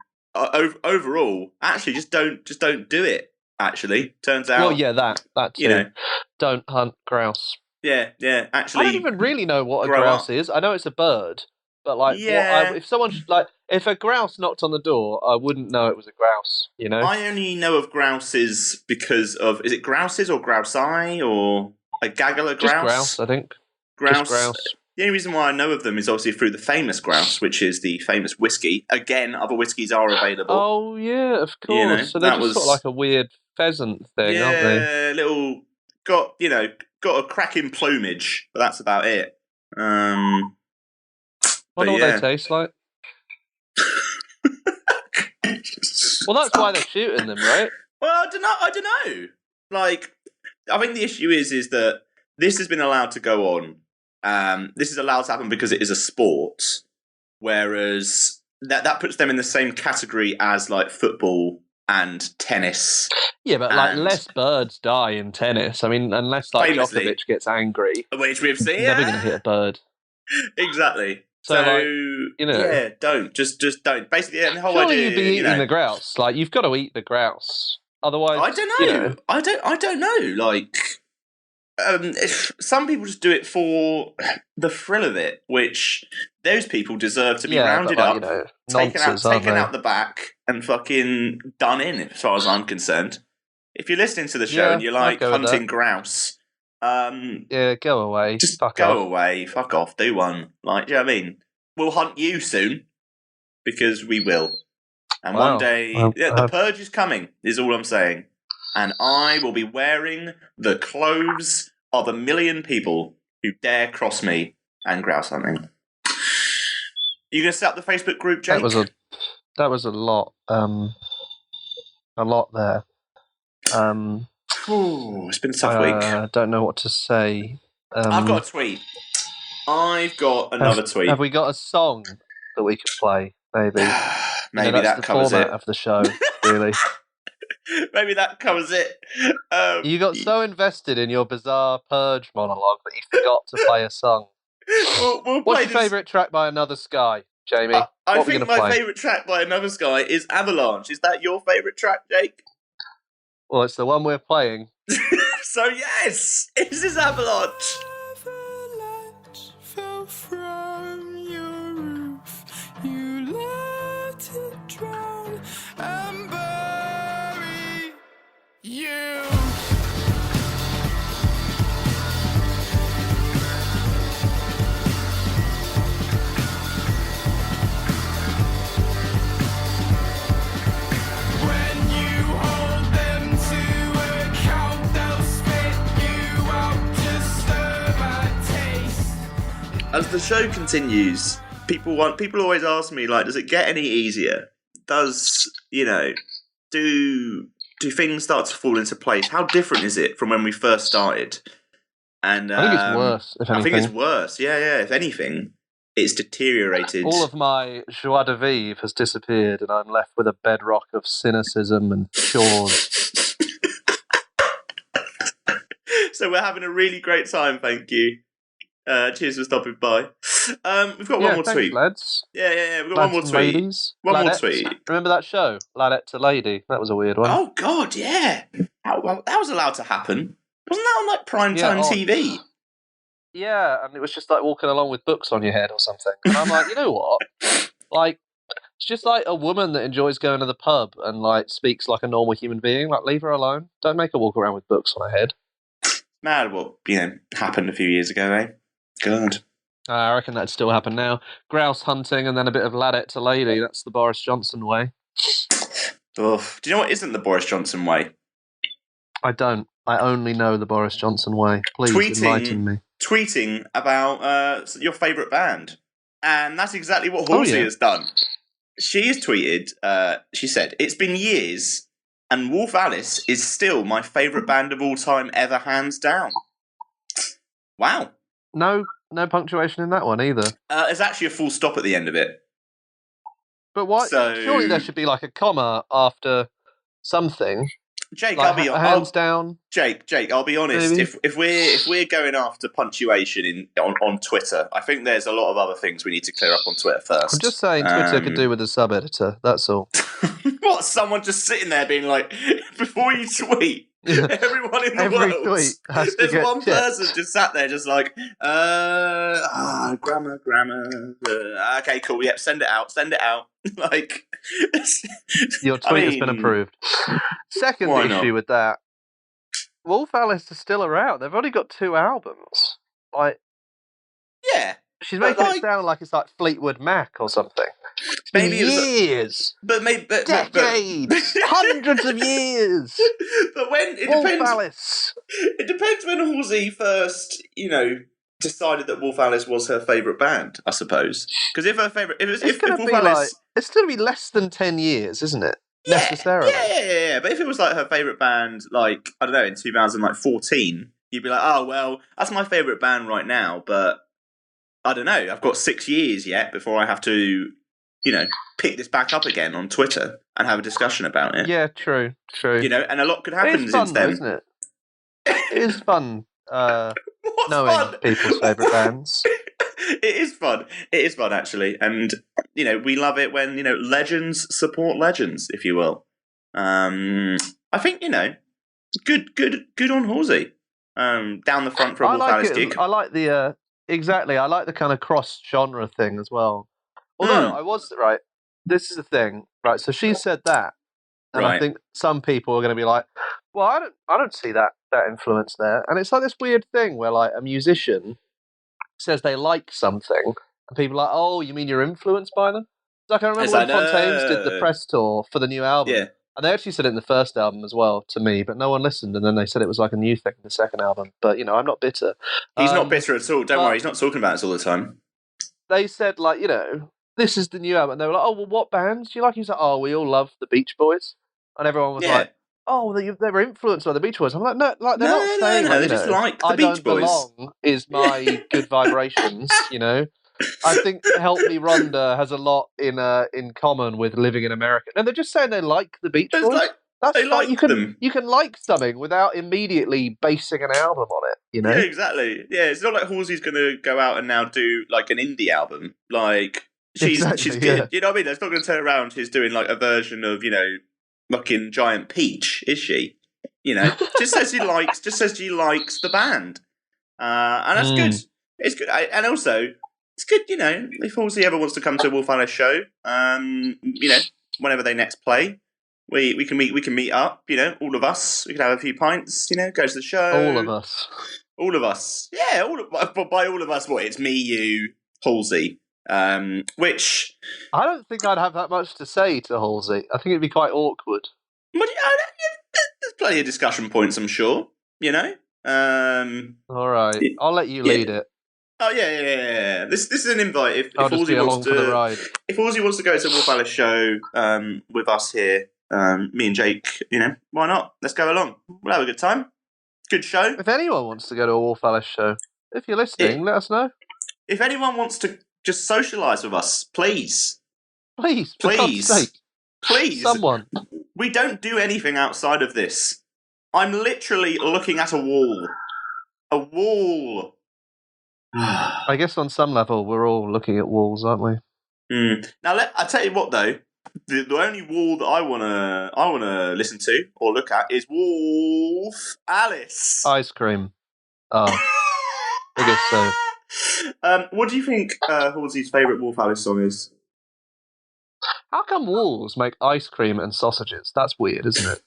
overall, actually, just don't do it. Actually, turns out. Well, yeah, that too. Don't hunt grouse. Yeah. Actually, I don't even really know what a grouse is. I know it's a bird, but like, if a grouse knocked on the door, I wouldn't know it was a grouse. I only know of grouses because of, is it grouses or grousei or a gaggle of grouse? Just grouse, I think. Just grouse. The only reason why I know of them is obviously through the famous grouse, which is the famous whiskey. Again, other whiskies are available. Oh yeah, of course. So they're just sort of like a weird pheasant thing, aren't they? Little got a cracking plumage, but that's about it. Wonder what they taste like. Well, that's why they're shooting them, right? Well, I don't know. Like, I think the issue is that this has been allowed to go on. This is allowed to happen because it is a sport, whereas that puts them in the same category as like football and tennis. Yeah, but like less birds die in tennis. I mean, unless like Djokovic gets angry, which we've seen, he's never going to hit a bird. Exactly. So like, don't just don't. Basically, the whole surely idea. You'd be eating the grouse. Like, you've got to eat the grouse. Otherwise, I don't know. I don't know. Like, some people just do it for the thrill of it, which those people deserve to be rounded up, taken out the back, and fucking done in. As far as I'm concerned, if you're listening to the show and you like hunting grouse, Yeah, go away. Just fuck go off. away. Fuck off. Do one. Like, do you know what I mean? We'll hunt you soon because we will. And one day, the purge is coming. Is all I'm saying. And I will be wearing the clothes of 1 million people who dare cross me and grouse hunting. You gonna set up the Facebook group, Jake? That was a lot. A lot there. It's been a tough week. I don't know what to say. I've got a tweet. I've got another tweet. Have we got a song that we could play? Maybe. Maybe that's that covers the format it of the show. Really. Maybe that covers it. You got so invested in your bizarre purge monologue that you forgot to play a song. What's your favourite track by Another Sky, Jamie? I think my favourite track by Another Sky is Avalanche. Is that your favourite track, Jake? Well, it's the one we're playing. So yes, this is Avalanche. Avalanche fell from your roof. You let it drown and bury you. As the show continues, people always ask me, like, does it get any easier? Does, do things start to fall into place? How different is it from when we first started? And I think it's worse, if anything. I think it's worse, yeah. If anything, it's deteriorated. All of my joie de vivre has disappeared, and I'm left with a bedrock of cynicism and chores. So we're having a really great time, thank you. Cheers for stopping by. We've got one more tweet. Lads. Yeah. We've got lads one more tweet. Ladies. One Ladette. more tweet. Remember that show, Ladette to Lady? That was a weird one. Oh God, yeah. That was allowed to happen. Wasn't that on like primetime TV? Yeah, and it was just like walking along with books on your head or something. And I'm like, you know what? Like, it's just like a woman that enjoys going to the pub and like speaks like a normal human being. Like, leave her alone. Don't make her walk around with books on her head. Mad what happened a few years ago, eh? God. I reckon that'd still happen now. Grouse hunting and then a bit of ladette to lady. That's the Boris Johnson way. Oof. Do you know what isn't the Boris Johnson way? I don't. I only know the Boris Johnson way. Please enlighten me. Tweeting about your favourite band. And that's exactly what Halsey has done. She has tweeted, she said, "It's been years and Wolf Alice is still my favourite band of all time ever, hands down." Wow. No punctuation in that one either. There's actually a full stop at the end of it. But why? So, surely there should be like a comma after something. Jake, like I'll be hands down. Jake, I'll be honest. Maybe. If we're going after punctuation on Twitter, I think there's a lot of other things we need to clear up on Twitter first. I'm just saying Twitter could do with a sub editor. That's all. What? Someone just sitting there being like, before you tweet. Everyone in the world. There's one person just sat there, just like, grammar. Okay, cool. Yep, send it out. Like, your tweet has been approved. Second issue with that, Wolf Alice is still around. They've only got 2 albums. Like, yeah, she's making it sound like it's like Fleetwood Mac or something. Maybe years, decades, hundreds of years. But when it Wolf depends, Alice. It depends when Halsey first, decided that Wolf Alice was her favourite band. I suppose because if Wolf Alice, it's going to be less than 10 years, isn't it? Yeah, necessarily. Yeah. But if it was like her favourite band, like I don't know, in 2014, you'd be like, oh well, that's my favourite band right now. But I don't know, I've got 6 years yet before I have to. Pick this back up again on Twitter and have a discussion about it. Yeah, true. And a lot could happen since then. Isn't it? It is fun knowing people's favourite bands. It is fun, actually. And, we love it when, legends support legends, if you will. I think, good on Halsey. Down the front for a Wolf Alice gig. I like the, exactly, I like the kind of cross-genre thing as well. Although I was right, this is the thing, right? So she said that, and I think some people are going to be like, Well, I don't see that influence there, and it's like this weird thing where like a musician says they like something, and people are like, "Oh, you mean you're influenced by them?" It's like I remember when Fontaines did the press tour for the new album, and they actually said it in the first album as well to me, but no one listened, and then they said it was like a new thing in the second album. But I'm not bitter. He's not bitter at all. Don't worry, he's not talking about us all the time. They said like, this is the new album, and they were like, "Oh, well, what bands do you like?" He's like, "Oh, we all love the Beach Boys," and everyone was like, "Oh, they were influenced by the Beach Boys." I'm like, no, like they're not saying they just like the I Beach don't Boys. belong is my good vibrations. I think "Help Me Rhonda" has a lot in common with "Living in America," and they're just saying they like the Beach Boys. That's fine. Like You can like something without immediately basing an album on it. Yeah, exactly. Yeah, it's not like Halsey's going to go out and now do like an indie album. Like she's good. Yeah. You know what I mean? That's not going to turn around. She's doing like a version of fucking Giant Peach, is she? Just says she likes the band, and that's good. It's good, and also it's good. If Halsey ever wants to come to a Wolf Alice show, whenever they next play, we can meet up. All of us. We can have a few pints. Go to the show. All of us. Yeah, by all of us. What? It's me, you, Halsey. Which I don't think I'd have that much to say to Halsey. I think it'd be quite awkward. There's plenty of discussion points, I'm sure. All right, I'll let you lead it. Oh yeah. This is an invite. If I'll just be along for the ride. If Halsey wants to go to a Wolf Alice show with us here, me and Jake, why not? Let's go along. We'll have a good time. Good show. If anyone wants to go to a Wolf Alice show, if you're listening, let us know. If anyone wants to just socialise with us, please. Please. Someone. We don't do anything outside of this. I'm literally looking at a wall. A wall. I guess on some level we're all looking at walls, aren't we? Now, I tell you what though, the only wall that I wanna listen to or look at is Wolf Alice. Ice cream. Oh, I guess so. What do you think Halsey's favourite Wolf Alice song is? How come wolves make ice cream and sausages? That's weird, isn't it?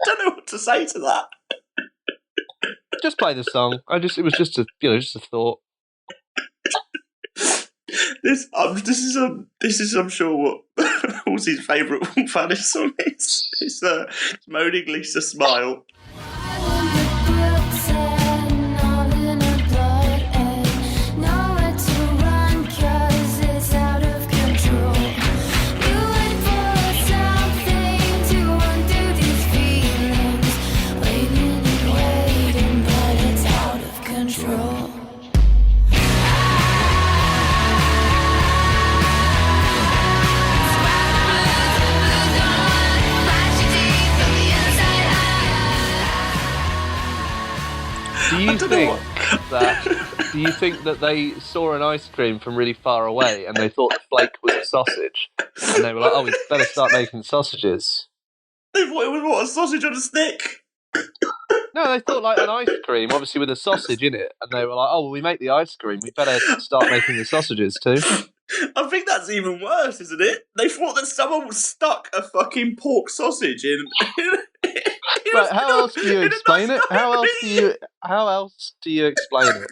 I don't know what to say to that. Just play the song. It was just a thought. This is I'm sure what Halsey's favourite Wolf Alice song is. It's Moaning Lisa Smile. Do you think that they saw an ice cream from really far away and they thought the flake was a sausage? And they were like, "Oh, we better start making sausages." They thought it was a sausage on a stick? No, they thought like an ice cream, obviously with a sausage in it. And they were like, "Oh, well, we make the ice cream. We better start making the sausages too." I think that's even worse, isn't it? They thought that someone stuck a fucking pork sausage in. But how else do you explain it? How else do you explain it?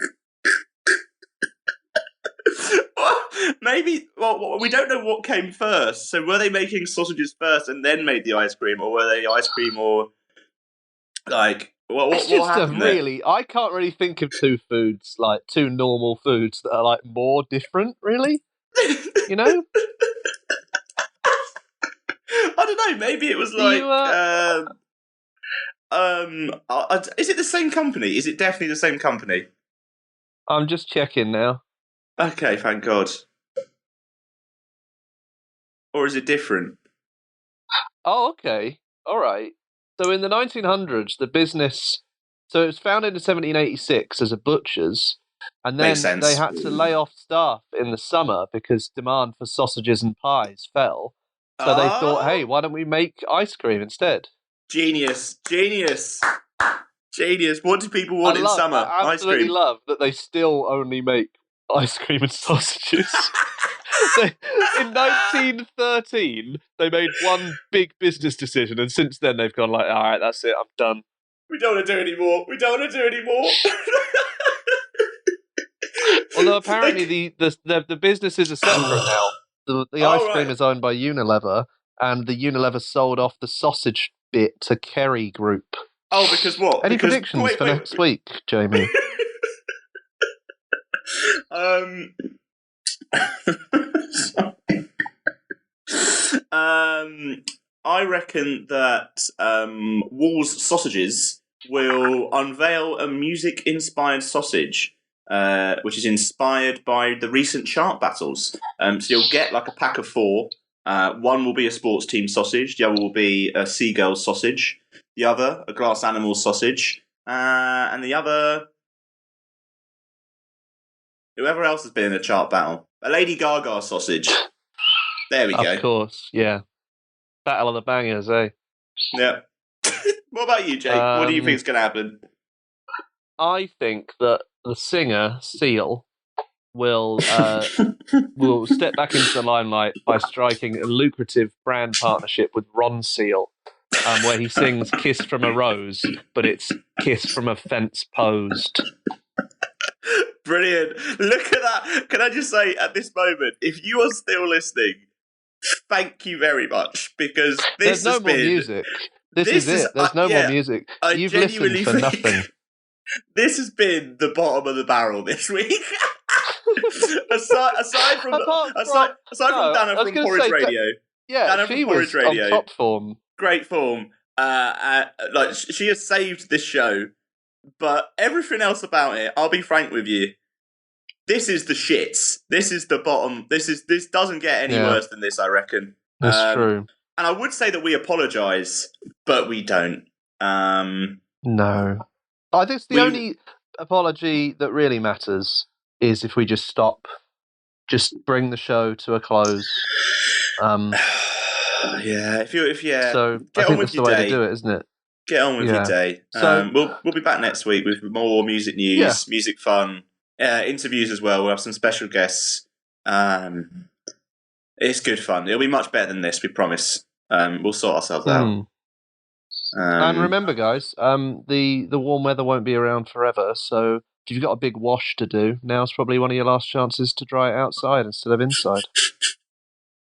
Maybe. Well, we don't know what came first. So were they making sausages first and then made the ice cream, or were they ice cream, or like what happened there? I can't really think of two normal foods that are like more different. Really, I don't know. Maybe it was like. Is it the same company? Is it definitely the same company? I'm just checking now. Okay, thank God. Or is it different? Oh, okay. All right. So in the 1900s, the business... So it was founded in 1786 as a butcher's, and then they had to lay off staff in the summer because demand for sausages and pies fell. So they thought, hey, why don't we make ice cream instead? Genius. Genius. What do people want in summer? I absolutely love that they still only make ice cream and sausages. In 1913, they made one big business decision, and since then they've gone like, all right, that's it, I'm done. We don't want to do anymore. Although apparently the businesses are separate now. The ice cream is owned by Unilever, and the Unilever sold off the sausage bit to Kerry Group. Oh, because what? Any predictions for next week, Jamie? I reckon that Wall's Sausages will unveil a music-inspired sausage, which is inspired by the recent chart battles. So you'll get like a pack of 4. One will be a sports team sausage. The other will be a seagull sausage. The other, a glass animal sausage. And the other... whoever else has been in a chart battle. A Lady Gaga sausage. There we go. Of course, yeah. Battle of the Bangers, eh? Yeah. What about you, Jake? What do you think is going to happen? I think that the singer, Seal, will step back into the limelight by striking a lucrative brand partnership with Ron Seal, where he sings Kiss from a Rose, but it's Kiss from a Fence Posed. Brilliant. Look at that. Can I just say, at this moment, if you are still listening, thank you very much, because There's no more music. This is it. There's no more music. You've listened for nothing. This has been the bottom of the barrel this week. aside from Dana from Porridge Radio. Dana from Porridge Radio. On top form. Great form. Like she has saved this show, but everything else about it, I'll be frank with you, this is the shits. This is the bottom. This doesn't get any worse than this, I reckon. That's true. And I would say that we apologise, but we don't. No. I think the only apology that really matters is if we just stop, just bring the show to a close. Yeah, So get I think on with that's the your way day. to do it, isn't it? Get on with your day. So we'll be back next week with more music news, music fun, interviews as well. We'll have some special guests. It's good fun. It'll be much better than this, we promise. We'll sort ourselves out. And remember, guys, the warm weather won't be around forever, so if you've got a big wash to do, now's probably one of your last chances to dry it outside instead of inside.